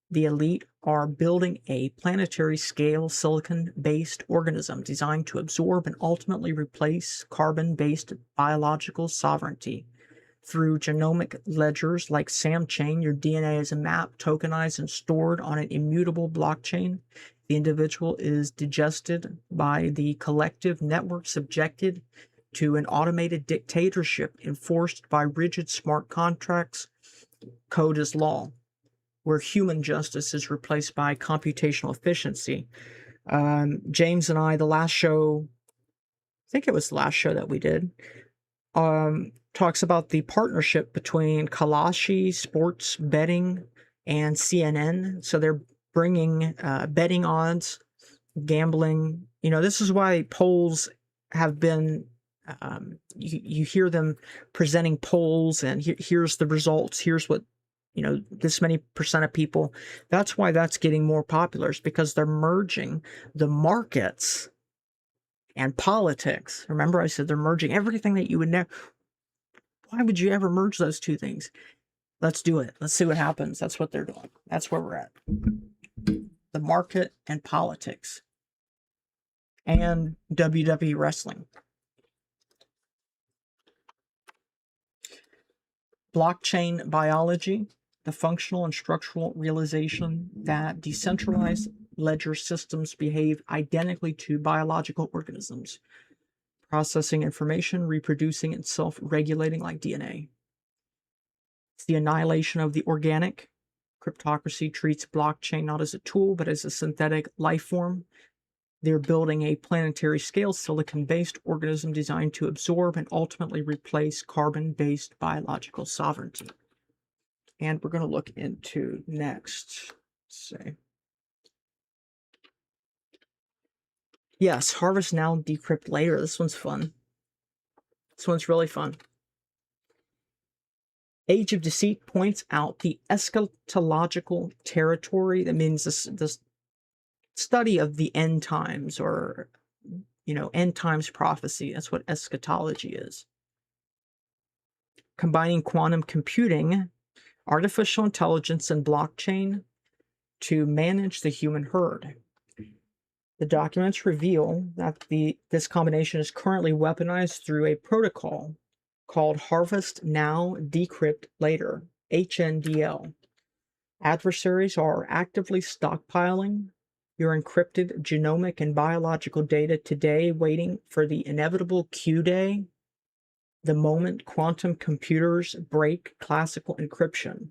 The elite are building a planetary scale silicon-based organism designed to absorb and ultimately replace carbon-based biological sovereignty. Through genomic ledgers like SamChain, your DNA is a map, tokenized, and stored on an immutable blockchain. The individual is digested by the collective network, subjected to an automated dictatorship enforced by rigid smart contracts. Code is law, where human justice is replaced by computational efficiency. James and I, the last show, I think it was the last show that we did, talks about the partnership between Kalashi, sports betting, and CNN. So they're bringing betting odds, gambling. This is why polls have been, you hear them presenting polls, and here's the results, here's what, this many % of people. That's why that's getting more popular, is because they're merging the markets and politics. Remember, I said they're merging everything that you would never. Why would you ever merge those 2 things? Let's do it. Let's see what happens. That's what they're doing. That's where we're at. The market and politics. And WWE wrestling. Blockchain biology, the functional and structural realization that decentralized ledger systems behave identically to biological organisms, processing information, reproducing, and self-regulating like DNA. It's the annihilation of the organic. Cryptocracy treats blockchain not as a tool, but as a synthetic life form. They're building a planetary-scale silicon-based organism designed to absorb and ultimately replace carbon-based biological sovereignty. And we're going to look into next. Let's see. Yes, harvest now, decrypt later. This one's fun. This one's really fun. Age of Deceit points out the eschatological territory. That means this study of the end times, or, end times prophecy. That's what eschatology is. Combining quantum computing, artificial intelligence, and blockchain to manage the human herd. The documents reveal that this combination is currently weaponized through a protocol called Harvest Now, Decrypt Later, HNDL. Adversaries are actively stockpiling your encrypted genomic and biological data today, waiting for the inevitable Q day, the moment quantum computers break classical encryption.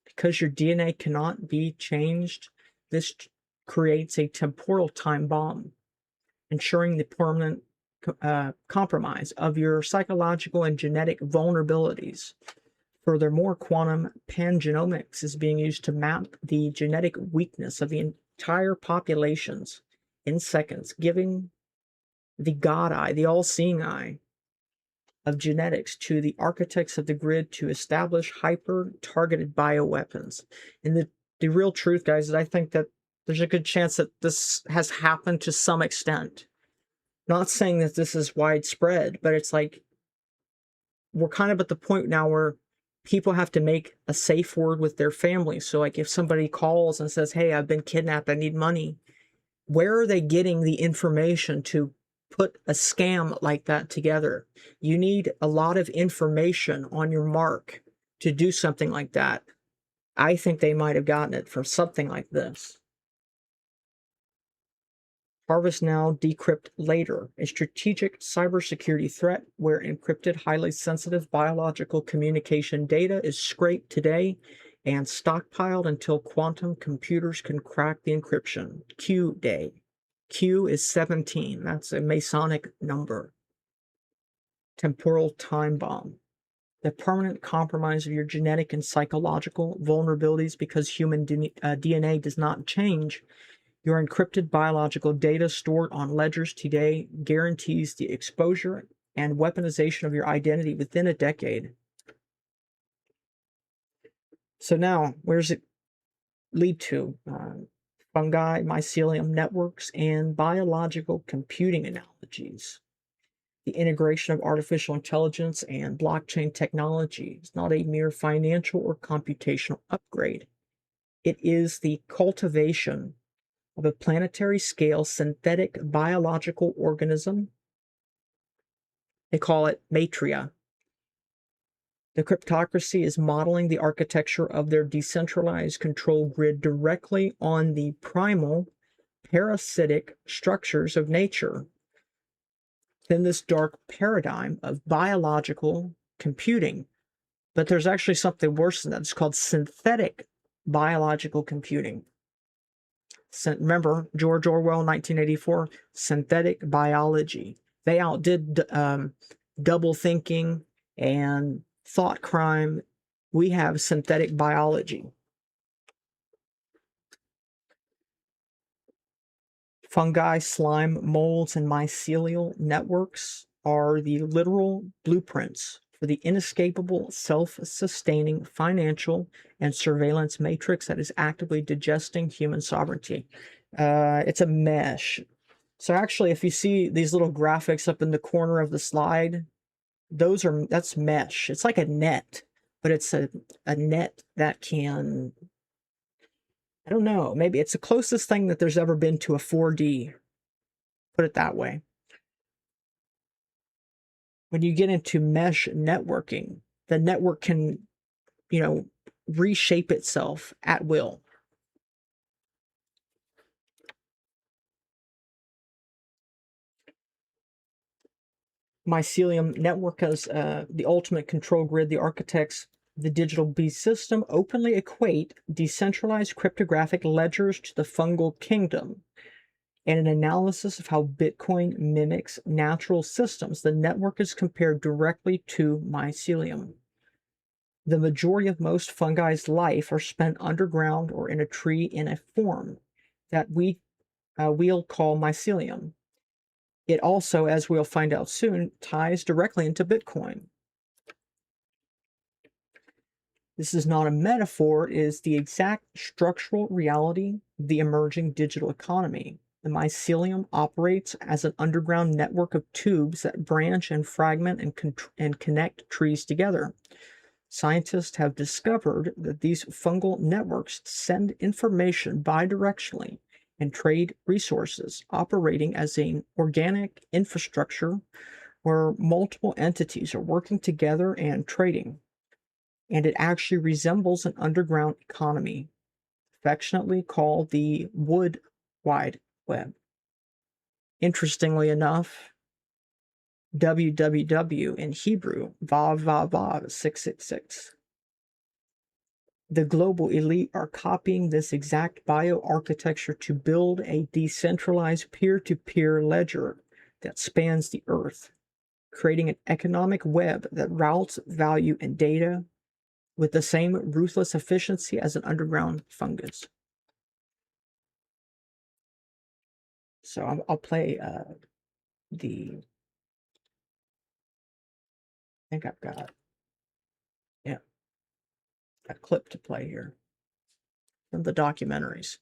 Because your DNA cannot be changed, this creates a temporal time bomb, ensuring the permanent compromise of your psychological and genetic vulnerabilities. Furthermore, quantum pangenomics is being used to map the genetic weakness of the entire populations in seconds, giving the God eye, the all-seeing eye of genetics to the architects of the grid to establish hyper-targeted bioweapons. And the real truth, guys, is I think that there's a good chance that this has happened to some extent. Not saying that this is widespread, but it's like we're kind of at the point now where people have to make a safe word with their family. So like if somebody calls and says, hey, I've been kidnapped, I need money, where are they getting the information to put a scam like that together? You need a lot of information on your mark to do something like that. I think they might have gotten it from something like this. Harvest now, decrypt later, a strategic cybersecurity threat where encrypted, highly sensitive biological communication data is scraped today and stockpiled until quantum computers can crack the encryption. Q day. Q is 17. That's a Masonic number. Temporal time bomb. The permanent compromise of your genetic and psychological vulnerabilities because human DNA does not change. Your encrypted biological data stored on ledgers today guarantees the exposure and weaponization of your identity within a decade. So now, where does it lead to? Fungi, mycelium networks, and biological computing analogies. The integration of artificial intelligence and blockchain technology is not a mere financial or computational upgrade. It is the cultivation of a planetary scale synthetic biological organism. They call it Matria. The cryptocracy is modeling the architecture of their decentralized control grid directly on the primal parasitic structures of nature. Then this dark paradigm of biological computing. But there's actually something worse than that. It's called synthetic biological computing. Remember George Orwell, 1984, synthetic biology. They outdid double thinking and thought crime. We have synthetic biology. Fungi, slime, molds, and mycelial networks are the literal blueprints for the inescapable, self-sustaining financial and surveillance matrix that is actively digesting human sovereignty. It's a mesh. So actually, if you see these little graphics up in the corner of the slide, that's mesh. It's like a net, but it's a net that can, I don't know, maybe it's the closest thing that there's ever been to a 4D. Put it that way. When you get into mesh networking, the network can, reshape itself at will. Mycelium network as the ultimate control grid. The architects of the digital beast system openly equate decentralized cryptographic ledgers to the fungal kingdom. And an analysis of how Bitcoin mimics natural systems, the network is compared directly to Mycelium. The majority of most fungi's life are spent underground or in a tree in a form that we'll call Mycelium. It also, as we'll find out soon, ties directly into Bitcoin. This is not a metaphor, it is the exact structural reality of the emerging digital economy. The mycelium operates as an underground network of tubes that branch and fragment and connect trees together. Scientists have discovered that these fungal networks send information bidirectionally and trade resources, operating as an organic infrastructure where multiple entities are working together and trading. And it actually resembles an underground economy, affectionately called the Wood Wide Web. Interestingly enough, www in Hebrew, vav vav vav 666. The global elite are copying this exact bioarchitecture to build a decentralized peer-to-peer ledger that spans the earth, creating an economic web that routes value and data with the same ruthless efficiency as an underground fungus. So I'll play I think I've got, yeah, a clip to play here from the documentaries.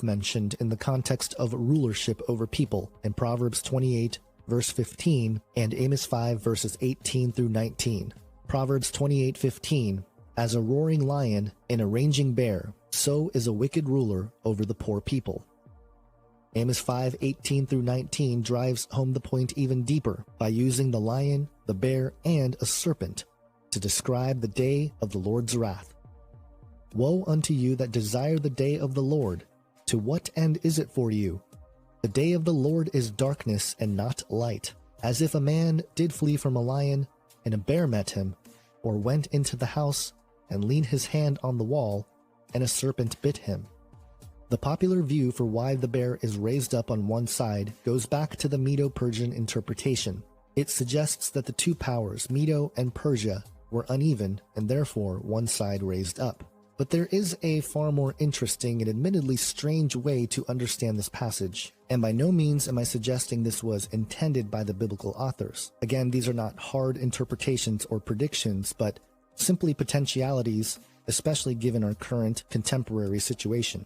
Mentioned in the context of rulership over people in Proverbs 28 verse 15 and Amos 5 verses 18 through 19. Proverbs 28:15, as a roaring lion and a raging bear, so is a wicked ruler over the poor people. Amos 5:18 through 19 drives home the point even deeper by using the lion, the bear, and a serpent to describe the day of the Lord's wrath. Woe unto you that desire the day of the Lord! To what end is it for you? The day of the Lord is darkness and not light, as if a man did flee from a lion, and a bear met him, or went into the house, and leaned his hand on the wall, and a serpent bit him. The popular view for why the bear is raised up on one side goes back to the Medo-Persian interpretation. It suggests that the two powers, Medo and Persia, were uneven, and therefore one side raised up. But there is a far more interesting and admittedly strange way to understand this passage, and by no means am I suggesting this was intended by the biblical authors. Again, these are not hard interpretations or predictions, but simply potentialities, especially given our current contemporary situation.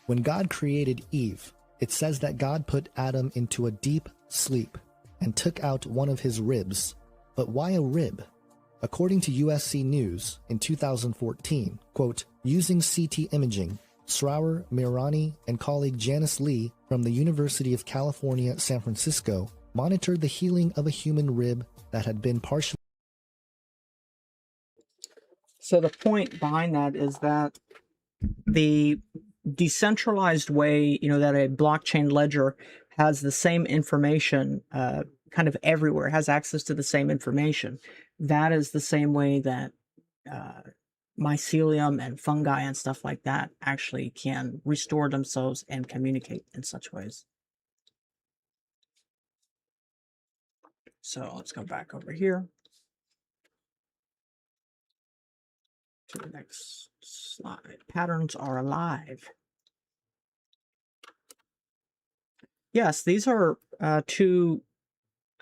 When God created Eve, it says that God put Adam into a deep sleep and took out one of his ribs. But why a rib? According to USC News in 2014, quote, using CT imaging, Srower Mirani and colleague Janice Lee from the University of California, San Francisco monitored the healing of a human rib that had been partially.
So the point behind that is that the decentralized way, that a blockchain ledger has the same information kind of everywhere, has access to the same information. That is the same way that mycelium and fungi and stuff like that actually can restore themselves and communicate in such ways. So let's go back over here to the next slide. Patterns are alive. Yes, these are two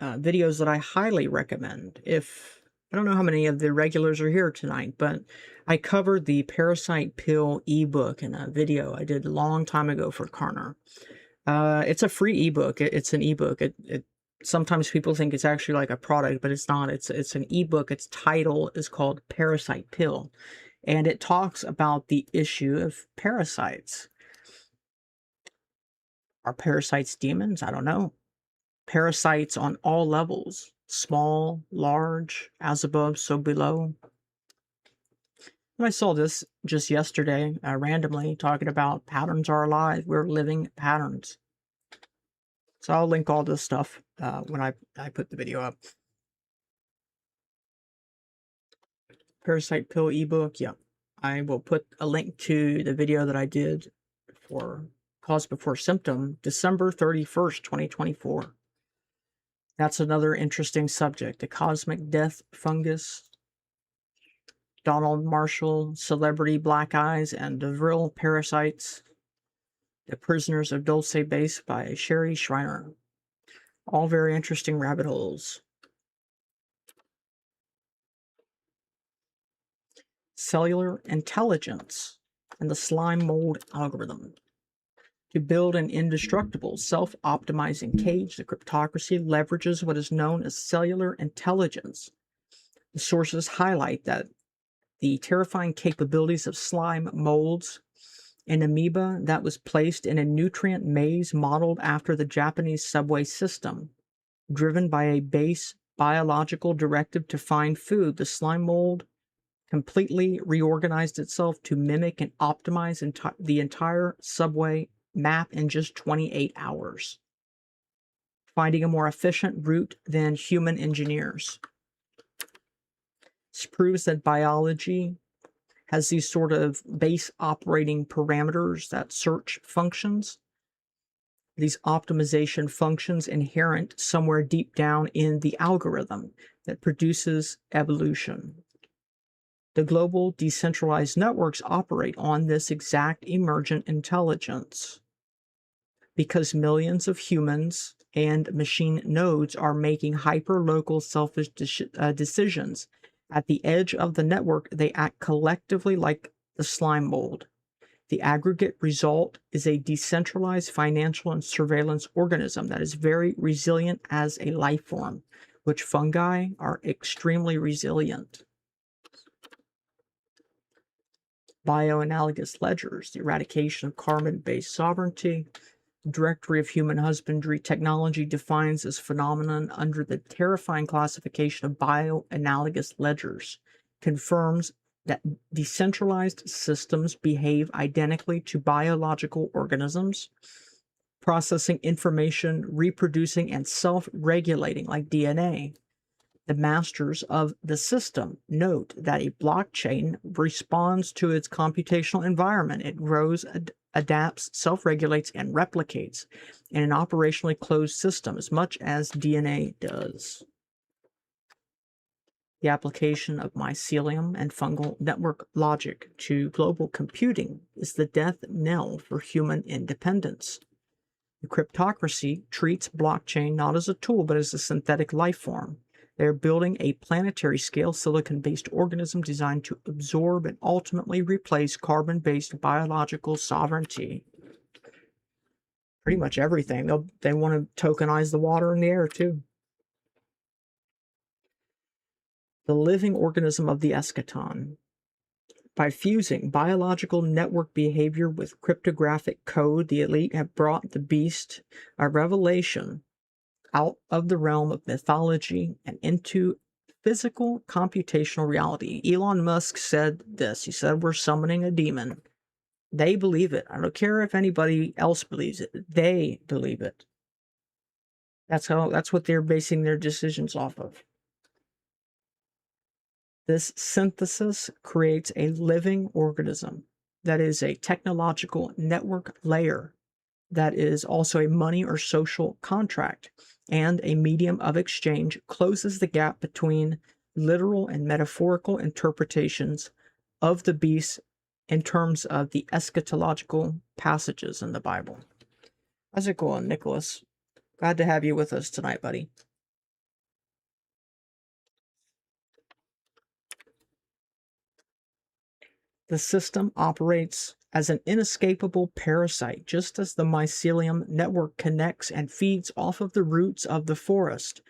videos that I highly recommend. I don't know how many of the regulars are here tonight, but I covered the Parasite Pill ebook in a video I did a long time ago for Carner. It's a free ebook. It's an ebook. Sometimes people think it's actually like a product, but it's not. It's an ebook. Its title is called Parasite Pill, and it talks about the issue of parasites. Are parasites demons? I don't know. Parasites on all levels, small, large, as above, so below. And I saw this just yesterday, randomly, talking about patterns are alive. We're living patterns. So I'll link all this stuff when I put the video up. Parasite Pill ebook, yeah. I will put a link to the video that I did for Cause Before Symptom, December 31st, 2024. That's another interesting subject. The cosmic death fungus, Donald Marshall, celebrity black eyes, and DeVril parasites. The Prisoners of Dulce Base by Sherry Schreiner. All very interesting rabbit holes. Cellular intelligence and the slime mold algorithm. To build an indestructible, self-optimizing cage, the cryptocracy leverages what is known as cellular intelligence. The sources highlight that the terrifying capabilities of slime molds, an amoeba that was placed in a nutrient maze modeled after the Japanese subway system. Driven by a base biological directive to find food, the slime mold completely reorganized itself to mimic and optimize the entire subway map in just 28 hours, finding a more efficient route than human engineers. This proves that biology has these sort of base operating parameters that search functions, these optimization functions inherent somewhere deep down in the algorithm that produces evolution. The global decentralized networks operate on this exact emergent intelligence because millions of humans and machine nodes are making hyper-local selfish decisions. At the edge of the network, they act collectively like the slime mold. The aggregate result is a decentralized financial and surveillance organism that is very resilient as a life form, which fungi are extremely resilient. Bioanalogous ledgers, the eradication of carbon-based sovereignty. Directory of Human Husbandry Technology defines this phenomenon under the terrifying classification of bioanalogous ledgers, confirms that decentralized systems behave identically to biological organisms, processing information, reproducing, and self-regulating like DNA. The masters of the system note that a blockchain responds to its computational environment. It grows, adapts, self-regulates, and replicates in an operationally closed system as much as DNA does. The application of mycelium and fungal network logic to global computing is the death knell for human independence. The cryptocracy treats blockchain not as a tool but as a synthetic life form. They're building a planetary-scale silicon-based organism designed to absorb and ultimately replace carbon-based biological sovereignty. Pretty much everything. They want to tokenize the water and the air, too. The living organism of the eschaton. By fusing biological network behavior with cryptographic code, the elite have brought the beast, a revelation, out of the realm of mythology and into physical computational reality. Elon Musk said this. He said, we're summoning a demon. They believe it. I don't care if anybody else believes it. They believe it. That's what they're basing their decisions off of. This synthesis creates a living organism that is a technological network layer that is also a money or social contract and a medium of exchange, closes the gap between literal and metaphorical interpretations of the beast in terms of the eschatological passages in the Bible. How's it going, Nicholas? Glad to have you with us tonight, buddy. The system operates as an inescapable parasite, just as the mycelium network connects and feeds off of the roots of the forest.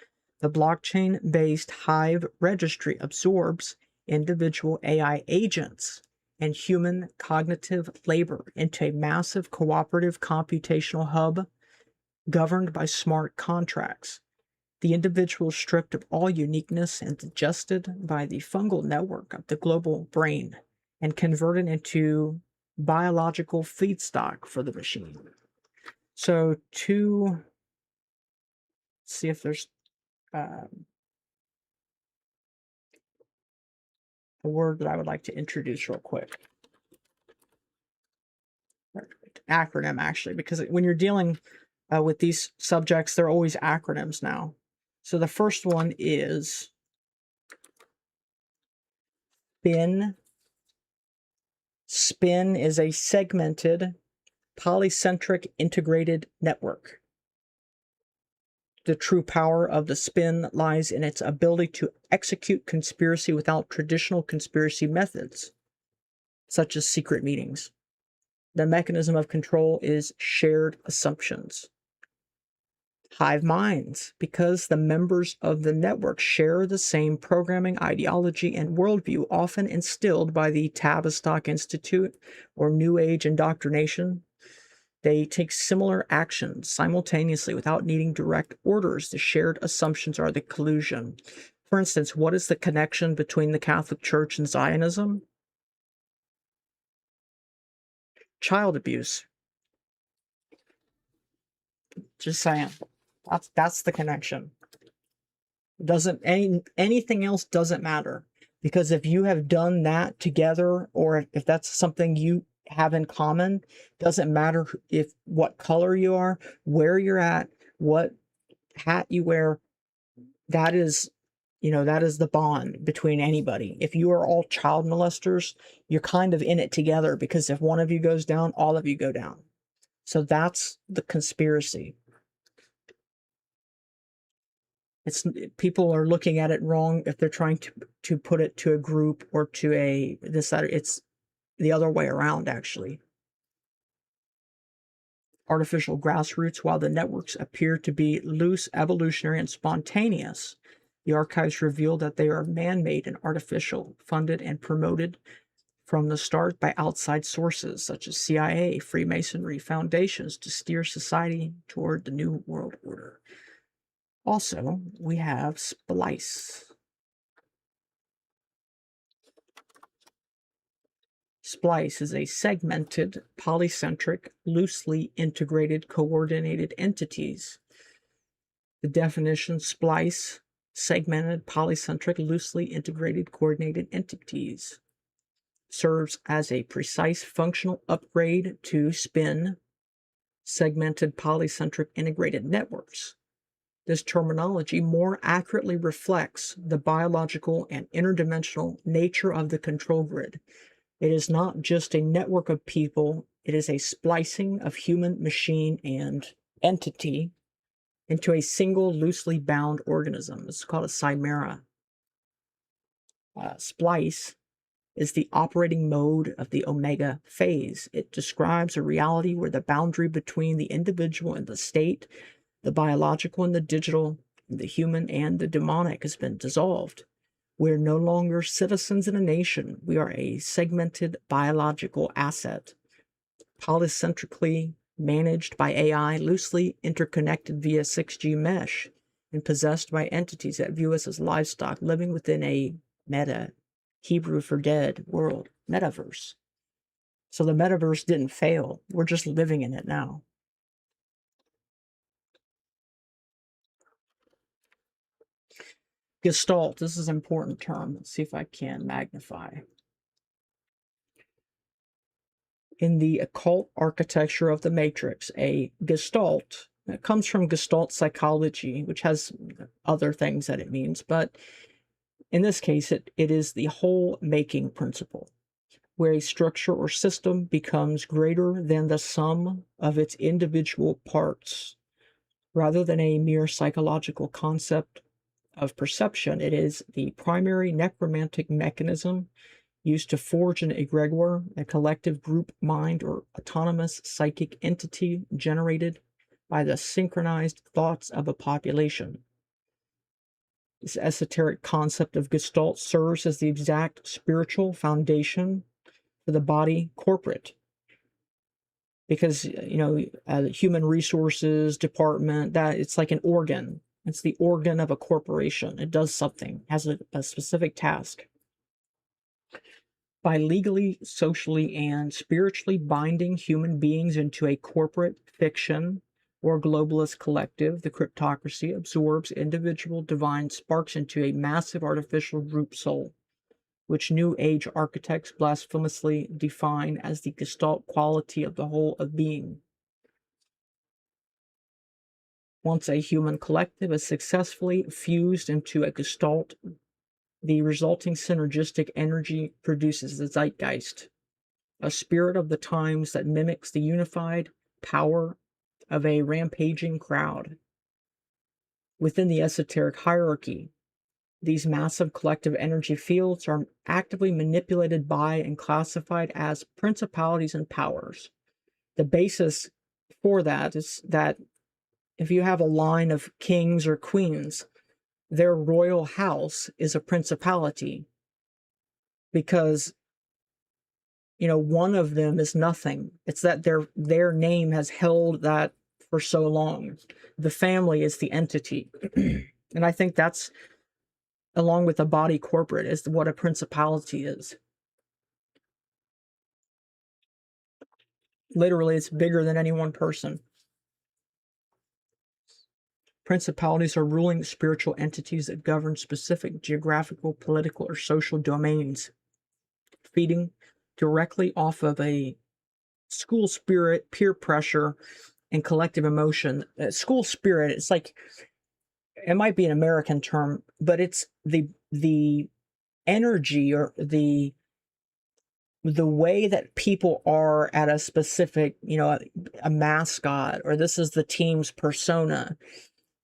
The blockchain-based hive registry absorbs individual AI agents and human cognitive labor into a massive cooperative computational hub governed by smart contracts. The individual stripped of all uniqueness and digested by the fungal network of the global brain. and convert it into biological feedstock for the machine. So to see if there's a word that I would like to introduce real quick. Acronym, actually, because when you're dealing with these subjects, they're always acronyms now. So the first one is SPIN. SPIN is a segmented, polycentric integrated network. The true power of the SPIN lies in its ability to execute conspiracy without traditional conspiracy methods, such as secret meetings. The mechanism of control is shared assumptions. Hive minds, because the members of the network share the same programming ideology and worldview, often instilled by the Tavistock Institute or New Age indoctrination. They take similar actions simultaneously without needing direct orders. The shared assumptions are the collusion. For instance, what is the connection between the Catholic Church and Zionism? Child abuse. Just saying. That's the connection. Anything else doesn't matter, because if you have done that together, or if that's something you have in common, doesn't matter what color you are, where you're at, what hat you wear. That is the bond between anybody. If you are all child molesters, you're kind of in it together, because if one of you goes down, all of you go down. So that's the conspiracy. People are looking at it wrong if they're trying to put it to a group or to it's the other way around, actually. Artificial grassroots. While the networks appear to be loose, evolutionary, and spontaneous, the archives reveal that they are man-made and artificial, funded and promoted from the start by outside sources such as CIA, Freemasonry, foundations to steer society toward the New World Order. Also, we have SPLICE. SPLICE is a segmented, polycentric, loosely integrated, coordinated entities. The definition: SPLICE, segmented, polycentric, loosely integrated, coordinated entities, serves as a precise functional upgrade to SPIN, segmented, polycentric, integrated networks. This terminology more accurately reflects the biological and interdimensional nature of the control grid. It is not just a network of people, it is a splicing of human, machine, and entity into a single loosely bound organism. It's called a chimera. SPLICE is the operating mode of the omega phase. It describes a reality where the boundary between the individual and the state, the biological and the digital, the human and the demonic, has been dissolved. We're no longer citizens in a nation. We are a segmented biological asset, polycentrically managed by AI, loosely interconnected via 6G mesh, and possessed by entities that view us as livestock living within a meta, Hebrew for dead, world, metaverse. So the metaverse didn't fail. We're just living in it now. Gestalt, this is an important term. Let's see if I can magnify. In the occult architecture of the matrix, a gestalt, it comes from Gestalt psychology, which has other things that it means, but in this case, it is the whole making principle, where a structure or system becomes greater than the sum of its individual parts. Rather than a mere psychological concept of perception, it is the primary necromantic mechanism used to forge an egregore, a collective group mind or autonomous psychic entity generated by the synchronized thoughts of a population. This esoteric concept of Gestalt serves as the exact spiritual foundation for the body corporate. Because, human resources department, that it's like an organ. It's the organ of a corporation. It does something, has a specific task. by legally, socially, and spiritually binding human beings into a corporate fiction or globalist collective, the cryptocracy absorbs individual divine sparks into a massive artificial group soul, which New Age architects blasphemously define as the Gestalt quality of the whole of being. Once a human collective is successfully fused into a Gestalt, the resulting synergistic energy produces the zeitgeist, a spirit of the times that mimics the unified power of a rampaging crowd. Within the esoteric hierarchy, these massive collective energy fields are actively manipulated by and classified as principalities and powers. The basis for that is that if you have a line of kings or queens, their royal house is a principality because, you know, one of them is nothing. It's that their name has held that for so long. The family is the entity. And I think that's, along with the body corporate, is what a principality is. Literally, it's bigger than any one person. Principalities are ruling spiritual entities that govern specific geographical, political, or social domains, feeding directly off of a school spirit, peer pressure, and collective emotion. School spirit, it's like, it might be an American term, but it's the energy or the way that people are at a specific, you know, a mascot, or this is the team's persona.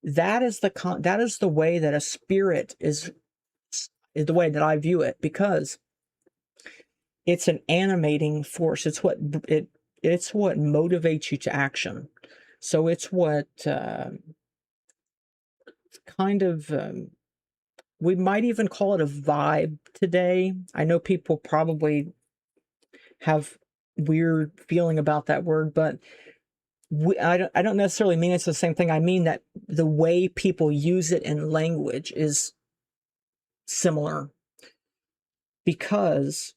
That is the way that a spirit is the way that I view it, because it's an animating force. It's what motivates you to action. So it's what we might even call it a vibe today. I know people probably have weird feeling about that word, but I don't necessarily mean it's the same thing. I mean that the way people use it in language is similar, because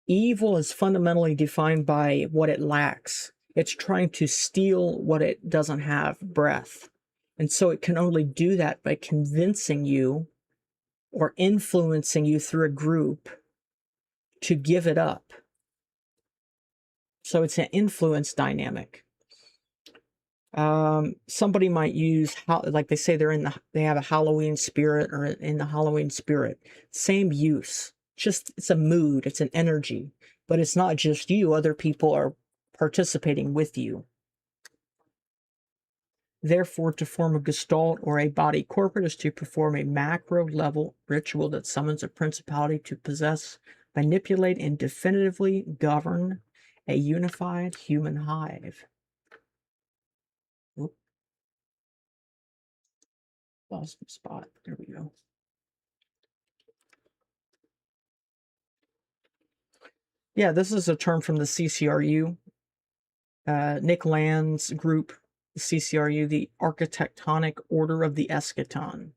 evil is fundamentally defined by what it lacks. It's trying to steal what it doesn't have, breath. And so it can only do that by convincing you or influencing you through a group to give it up. So it's an influence dynamic. Somebody might use, like they say they have a Halloween spirit, or in the Halloween spirit. Same use. Just, it's a mood, it's an energy, but it's not just you. Other people are participating with you. Therefore, to form a Gestalt or a body corporate is to perform a macro level ritual that summons a principality to possess, manipulate, and definitively govern a unified human hive. Oop. Lost my spot. There we go. Yeah, this is a term from the CCRU. Nick Land's group, the CCRU, the Architectonic Order of the Eschaton.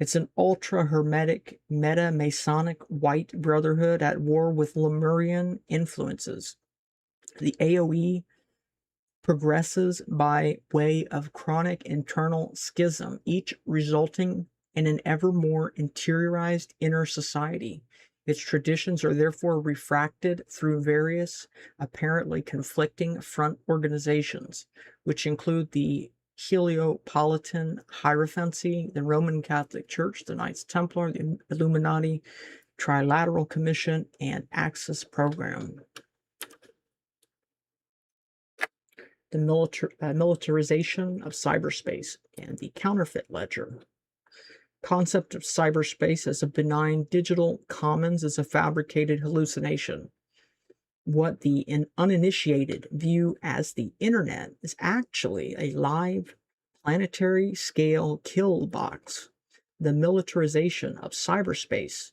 It's an ultra-hermetic, meta-Masonic white brotherhood at war with Lemurian influences. The AOE progresses by way of chronic internal schism, each resulting in an ever more interiorized inner society. Its traditions are therefore refracted through various apparently conflicting front organizations, which include the Heliopolitan Hierophancy, the Roman Catholic Church, the Knights Templar, the Illuminati, Trilateral Commission, and Axis Program. The militarization of cyberspace and the counterfeit ledger. Concept of cyberspace as a benign digital commons is a fabricated hallucination. What the uninitiated view as the internet is actually a live planetary scale kill box. The militarization of cyberspace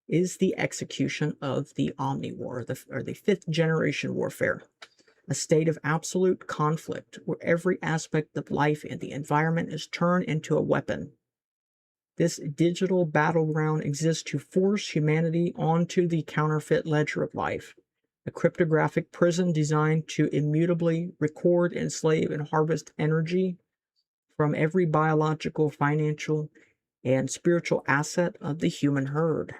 is the execution of the omni-war, or the fifth generation warfare, a state of absolute conflict where every aspect of life and the environment is turned into a weapon. This digital battleground exists to force humanity onto the counterfeit ledger of life, a cryptographic prison designed to immutably record, enslave, and harvest energy from every biological, financial, and spiritual asset of the human herd.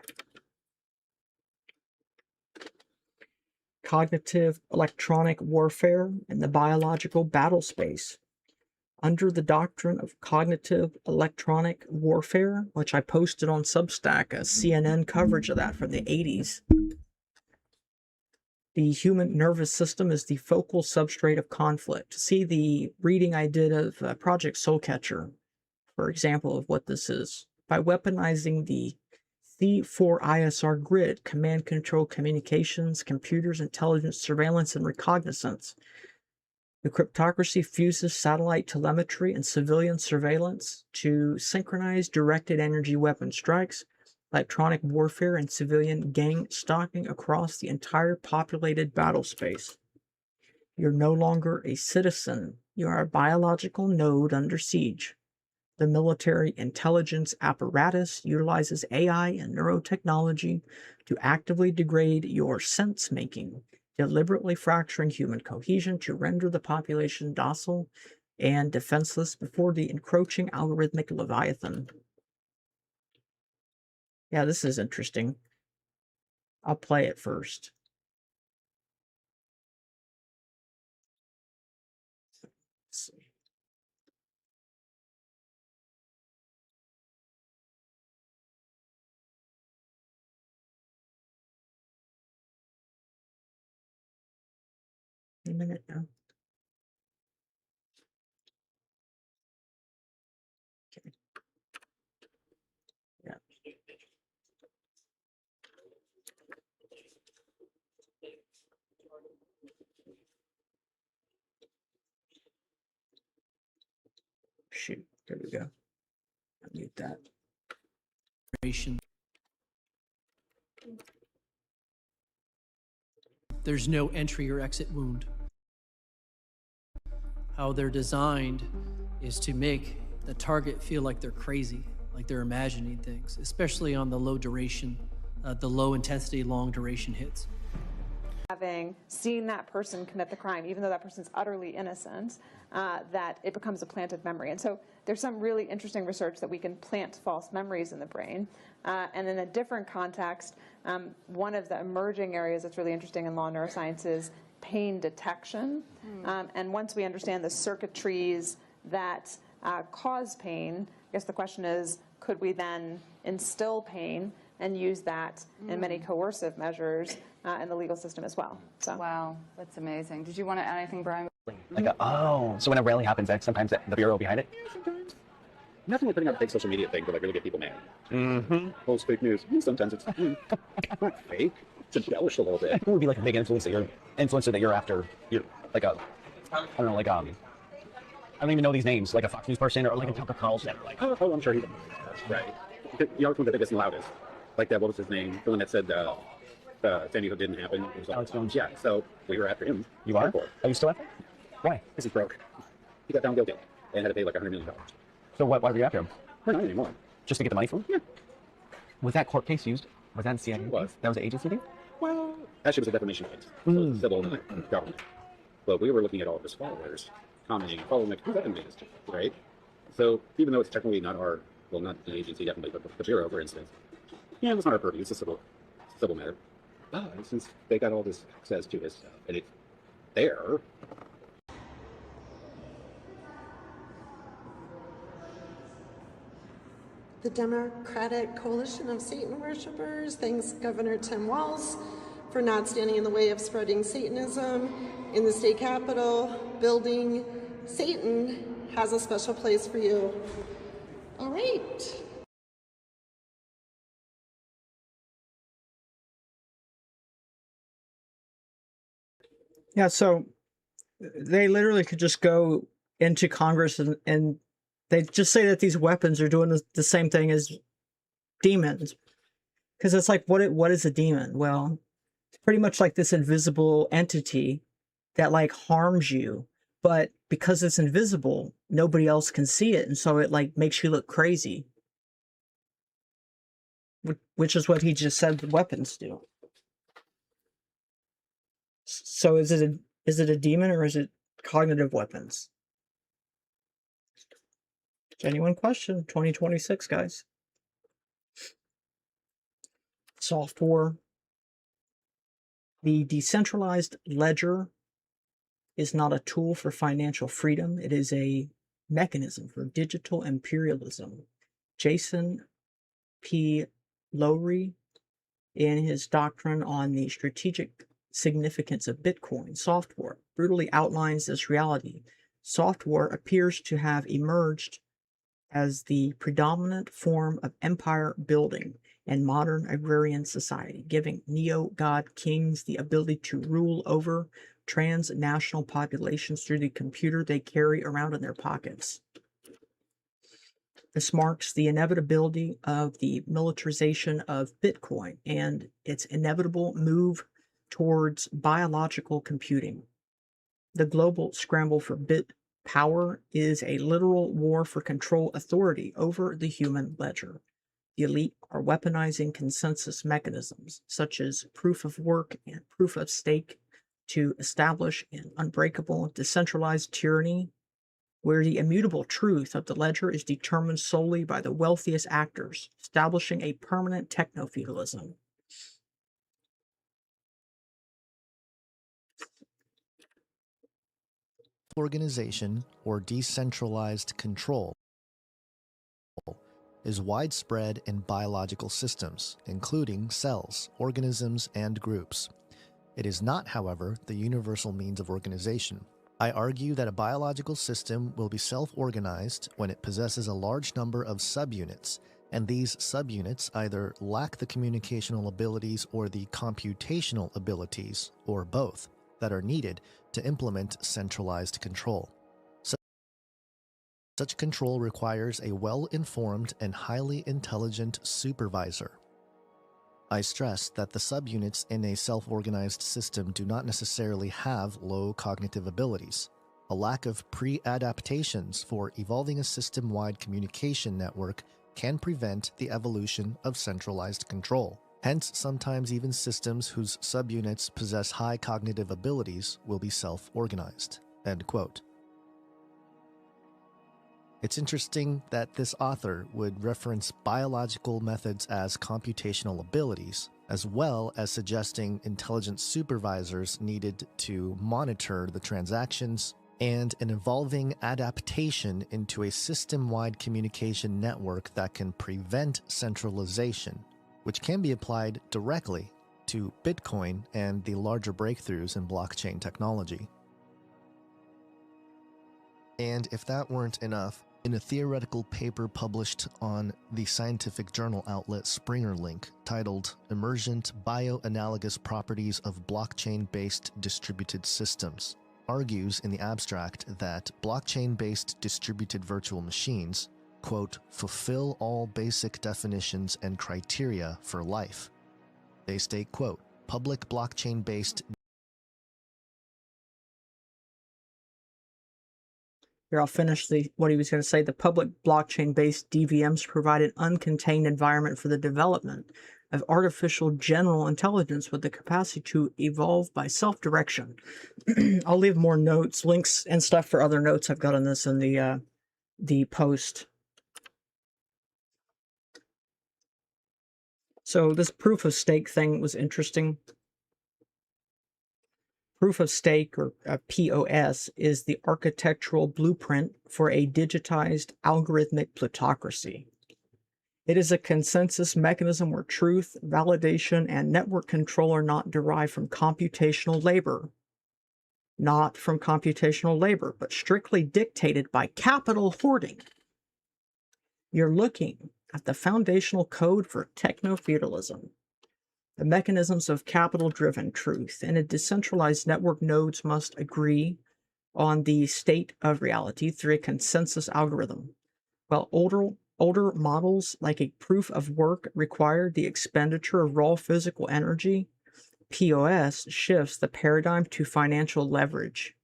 Cognitive electronic warfare in the biological battle space. Under the doctrine of cognitive electronic warfare, which I posted on Substack, a CNN coverage of that from the 80s, the human nervous system is the focal substrate of conflict. See the reading I did of Project Soulcatcher, for example, of what this is. By weaponizing the C4ISR grid, command control communications, computers, intelligence, surveillance, and reconnaissance, the cryptocracy fuses satellite telemetry and civilian surveillance to synchronize directed energy weapon strikes, electronic warfare, and civilian gang stalking across the entire populated battle space. You're no longer a citizen. You are a biological node under siege. The military intelligence apparatus utilizes AI and neurotechnology to actively degrade your sense-making, deliberately fracturing human cohesion to render the population docile and defenseless before the encroaching algorithmic leviathan. Yeah, this is interesting. I'll play it first. Let's see. A minute now. Okay. Yeah. Shoot, there we go. I'll mute that.
There's no entry or exit wound. How they're designed is to make the target feel like they're crazy, like they're imagining things, especially on the low duration, the low intensity, long duration hits.
Having seen that person commit the crime, even though that person's utterly innocent, that it becomes a planted memory. And so there's some really interesting research that we can plant false memories in the brain. And in a different context, one of the emerging areas that's really interesting in law neuroscience is pain detection. And once we understand the circuitries that cause pain, I guess the question is, could we then instill pain and use that in many coercive measures in the legal system as well? So.
Wow, that's amazing. Did you want to add anything, Brian?
Like, so when a rally happens, that's sometimes the bureau behind it?
Sometimes. Nothing like putting out a big social media thing to like really get people mad. Post fake news. Sometimes it's not fake. It's embellished a little bit.
Who would be like a big influencer that you're after? You're like a, I don't know, like I don't even know these names, like a Fox News person or like a Tucker Carlson. Like,
oh, I'm sure he's right. You always want the biggest and loudest. Like that, what was his name? The one that said Sandy Hook didn't happen. It was like,
Alex Jones.
Yeah, so we were after him.
You are? Are you still after him? Why?
Because he's broke. He got found guilty and had to pay like $100 million.
So why were you after him?
We're not anymore.
Just to get the money from him?
Yeah.
Was that court case used? Was that CIA?
It was.
That was an agency thing?
Well, actually, it was a defamation case. So it was civil and government. But we were looking at all of his followers, commenting, following like, who defamated this, right? So even though it's technically not our, well, not the agency, definitely, but the bureau, for instance, yeah, it's not our purview. It's a civil matter. But since they got all this access to his stuff, and it's there.
The Democratic Coalition of Satan Worshippers thanks Governor Tim Walz for not standing in the way of spreading Satanism in the state capitol building. Satan has a special place for you. All right.
Yeah, so they literally could just go into Congress and they just say that these weapons are doing the same thing as demons. Because it's like, what is a demon? Well, it's pretty much like this invisible entity that like harms you. But because it's invisible, nobody else can see it. And so it like makes you look crazy. which is what he just said the weapons do. So is it a demon or is it cognitive weapons? Genuine question. 2026, guys. Software. The decentralized ledger is not a tool for financial freedom. It is a mechanism for digital imperialism. Jason P. Lowry, in his doctrine on the strategic significance of Bitcoin software, brutally outlines this reality. Software appears to have emerged as the predominant form of empire building in modern agrarian society, giving neo-god kings the ability to rule over transnational populations through the computer they carry around in their pockets. This marks the inevitability of the militarization of Bitcoin and its inevitable move towards biological computing. The global scramble for bit power is a literal war for control authority over the human ledger. The elite are weaponizing consensus mechanisms such as proof of work and proof of stake to establish an unbreakable, decentralized tyranny where the immutable truth of the ledger is determined solely by the wealthiest actors, establishing a permanent techno-feudalism.
Organization or decentralized control is widespread in biological systems, including cells, organisms, and groups. It is not, however, the universal means of organization. I argue that a biological system will be self-organized when it possesses a large number of subunits, and these subunits either lack the communicational abilities or the computational abilities, or both, that are needed to implement centralized control. Such control requires a well-informed and highly intelligent supervisor. I stress that the subunits in a self-organized system do not necessarily have low cognitive abilities. A lack of pre-adaptations for evolving a system-wide communication network can prevent the evolution of centralized control. Hence, sometimes even systems whose subunits possess high cognitive abilities will be self-organized." End quote. It's interesting that this author would reference biological methods as computational abilities, as well as suggesting intelligent supervisors needed to monitor the transactions and an evolving adaptation into a system-wide communication network that can prevent centralization, which can be applied directly to Bitcoin and the larger breakthroughs in blockchain technology. And if that weren't enough, in a theoretical paper published on the scientific journal outlet SpringerLink titled Emergent Bioanalogous Properties of Blockchain-Based Distributed Systems, argues in the abstract that blockchain-based distributed virtual machines, quote, fulfill all basic definitions and criteria for life. They state, quote, public blockchain-based.
Here, I'll finish what he was going to say. The public blockchain-based DVMs provide an uncontained environment for the development of artificial general intelligence with the capacity to evolve by self-direction. I'll leave more notes, links, and stuff for other notes I've got on this in the post. So this proof of stake thing was interesting. Proof of stake, or POS, is the architectural blueprint for a digitized algorithmic plutocracy. It is a consensus mechanism where truth, validation, and network control are not derived from computational labor. Not from computational labor, but strictly dictated by capital hoarding. You're looking at the foundational code for techno-feudalism. The mechanisms of capital-driven truth. In a decentralized network, nodes must agree on the state of reality through a consensus algorithm, while older models like a proof of work required the expenditure of raw physical energy. POS shifts the paradigm to financial leverage.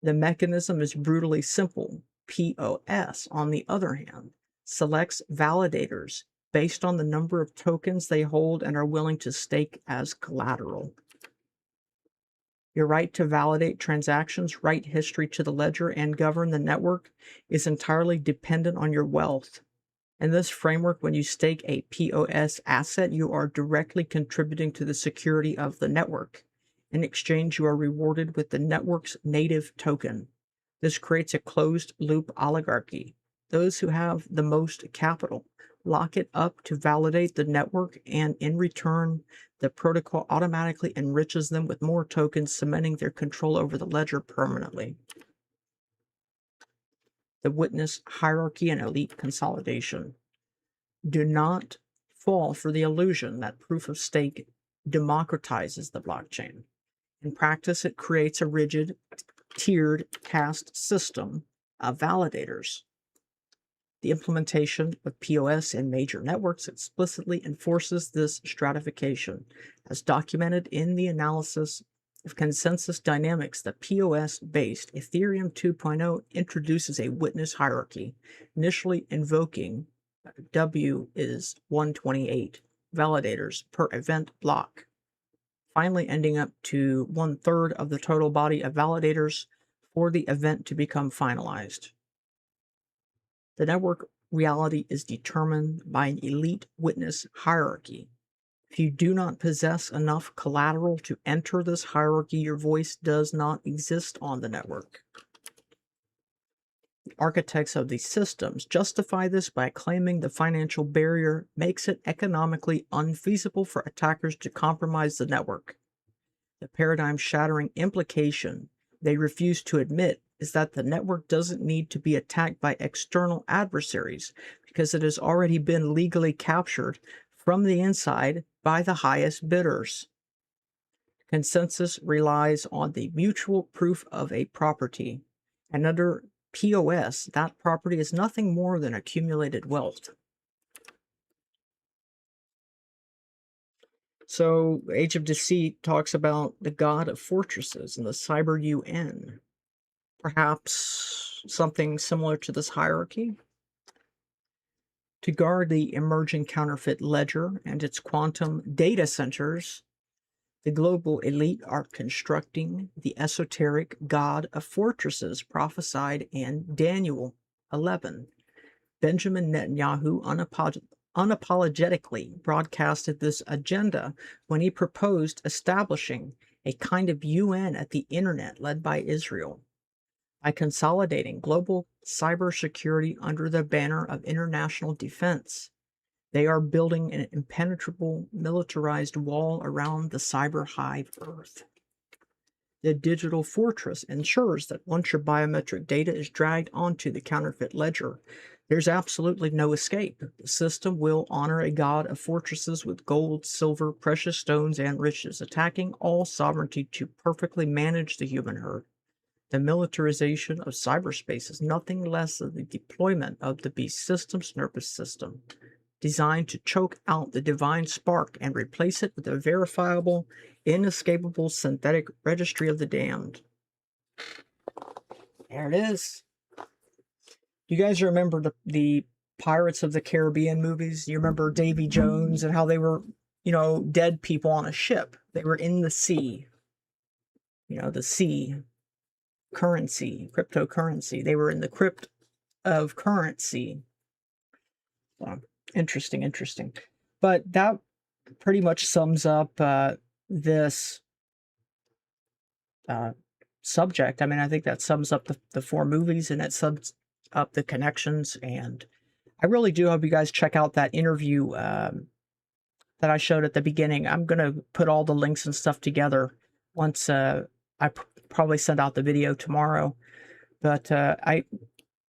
The mechanism is brutally simple. POS, on the other hand, selects validators based on the number of tokens they hold and are willing to stake as collateral. Your right to validate transactions, write history to the ledger, and govern the network is entirely dependent on your wealth. In this framework, when you stake a POS asset, you are directly contributing to the security of the network. In exchange, you are rewarded with the network's native token. This creates a closed-loop oligarchy. Those who have the most capital lock it up to validate the network, and in return, the protocol automatically enriches them with more tokens, cementing their control over the ledger permanently. The witness hierarchy and elite consolidation. Do not fall for the illusion that proof of stake democratizes the blockchain. In practice, it creates a rigid, tiered caste system of validators. The implementation of POS in major networks explicitly enforces this stratification. As documented in the analysis of consensus dynamics, the POS-based Ethereum 2.0 introduces a witness hierarchy, initially invoking W is 128 validators per event block, finally ending up to 1/3 of the total body of validators for the event to become finalized. The network reality is determined by an elite witness hierarchy. If you do not possess enough collateral to enter this hierarchy, your voice does not exist on the network. The architects of these systems justify this by claiming the financial barrier makes it economically unfeasible for attackers to compromise the network. The paradigm-shattering implication they refuse to admit is that the network doesn't need to be attacked by external adversaries because it has already been legally captured from the inside by the highest bidders. Consensus relies on the mutual proof of a property, and under POS, that property is nothing more than accumulated wealth. So, Age of Deceit talks about the god of fortresses and the cyber UN. Perhaps something similar to this hierarchy? To guard the emerging counterfeit ledger and its quantum data centers, the global elite are constructing the esoteric god of fortresses prophesied in Daniel 11. Benjamin Netanyahu unapologetically broadcasted this agenda when he proposed establishing a kind of UN at the internet led by Israel. By consolidating global cybersecurity under the banner of international defense, they are building an impenetrable militarized wall around the cyber hive Earth. The digital fortress ensures that once your biometric data is dragged onto the counterfeit ledger, there's absolutely no escape. The system will honor a god of fortresses with gold, silver, precious stones, and riches, attacking all sovereignty to perfectly manage the human herd. The militarization of cyberspace is nothing less than the deployment of the beast system's nervous system, designed to choke out the divine spark and replace it with a verifiable, inescapable synthetic registry of the damned. There it is. You guys remember the Pirates of the Caribbean movies? You remember Davy Jones and how they were, dead people on a ship. They were in the sea. The sea. Currency, cryptocurrency. They were in the crypt of currency. So, interesting. But that pretty much sums up this subject. I mean, I think that sums up the four movies, and it sums up the connections. And I really do hope you guys check out that interview that I showed at the beginning. I'm going to put all the links and stuff together once I probably send out the video tomorrow. But I'm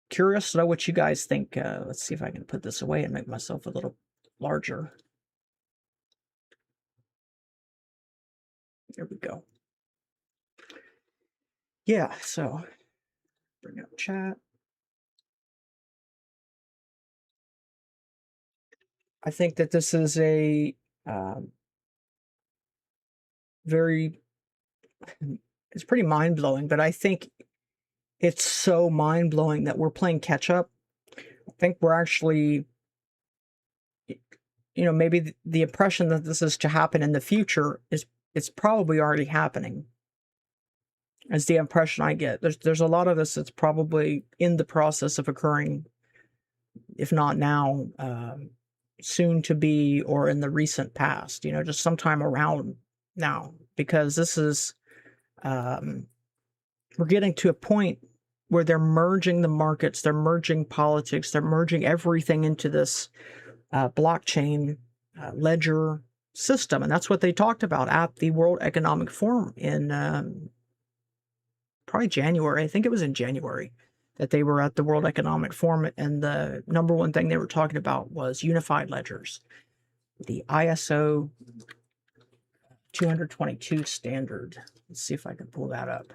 curious to know what you guys think. Let's see if I can put this away and make myself a little larger. There we go. Yeah, so bring up chat. I think that this is a it's pretty mind-blowing, but I think it's so mind-blowing that we're playing catch-up. I think we're actually maybe the impression that this is to happen in the future is it's probably already happening. Is the impression I get. There's a lot of this that's probably in the process of occurring, if not now, soon to be, or in the recent past, just sometime around now, because this is, we're getting to a point where they're merging the markets, they're merging politics, they're merging everything into this blockchain ledger system. And that's what they talked about at the World Economic Forum in probably January. I think it was in January that they were at the World Economic Forum, and the number one thing they were talking about was unified ledgers. The ISO 222 standard. Let's see if I can pull that up.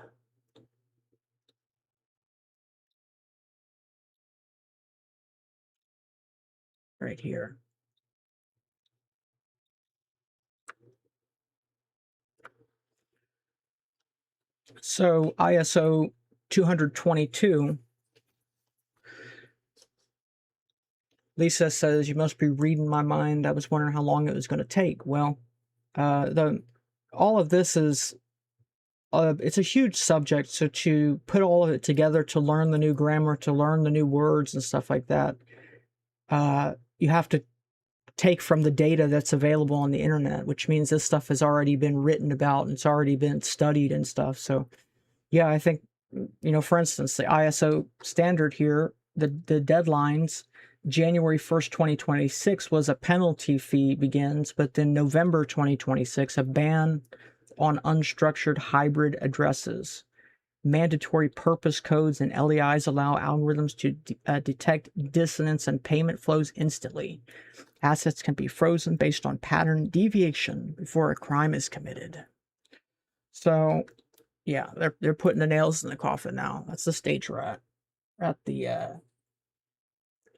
Right here. So ISO 222, Lisa says, you must be reading my mind. I was wondering how long it was going to take. Well, all of this is, it's a huge subject. So to put all of it together, to learn the new grammar, to learn the new words and stuff like that, you have to take from the data that's available on the internet, which means this stuff has already been written about and it's already been studied and stuff. So yeah, I think, for instance, the ISO standard here, the deadlines, January 1st, 2026 was a penalty fee begins, but then November 2026, a ban on unstructured hybrid addresses. Mandatory purpose codes and LEIs allow algorithms to detect dissonance and payment flows instantly. Assets can be frozen based on pattern deviation before a crime is committed. So, yeah, they're putting the nails in the coffin now. That's the stage we're at. We're at the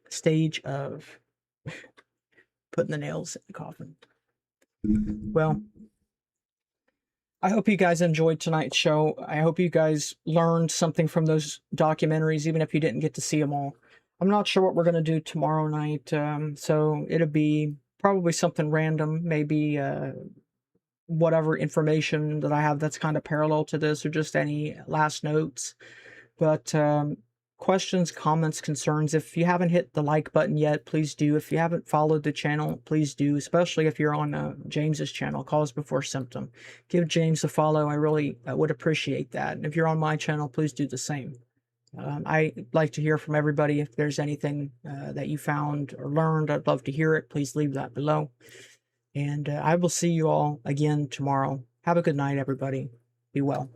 stage of putting the nails in the coffin. Well, I hope you guys enjoyed tonight's show. I hope you guys learned something from those documentaries, even if you didn't get to see them all. I'm not sure what we're going to do tomorrow night, so it'll be probably something random, maybe whatever information that I have that's kind of parallel to this, or just any last notes. But questions, comments, concerns, if you haven't hit the like button yet, please do. If you haven't followed the channel, please do, especially if you're on James's channel, Cause Before Symptom. Give James a follow. I really would appreciate that. And if you're on my channel, please do the same. I'd like to hear from everybody. If there's anything that you found or learned, I'd love to hear it. Please leave that below. And I will see you all again tomorrow. Have a good night, everybody. Be well.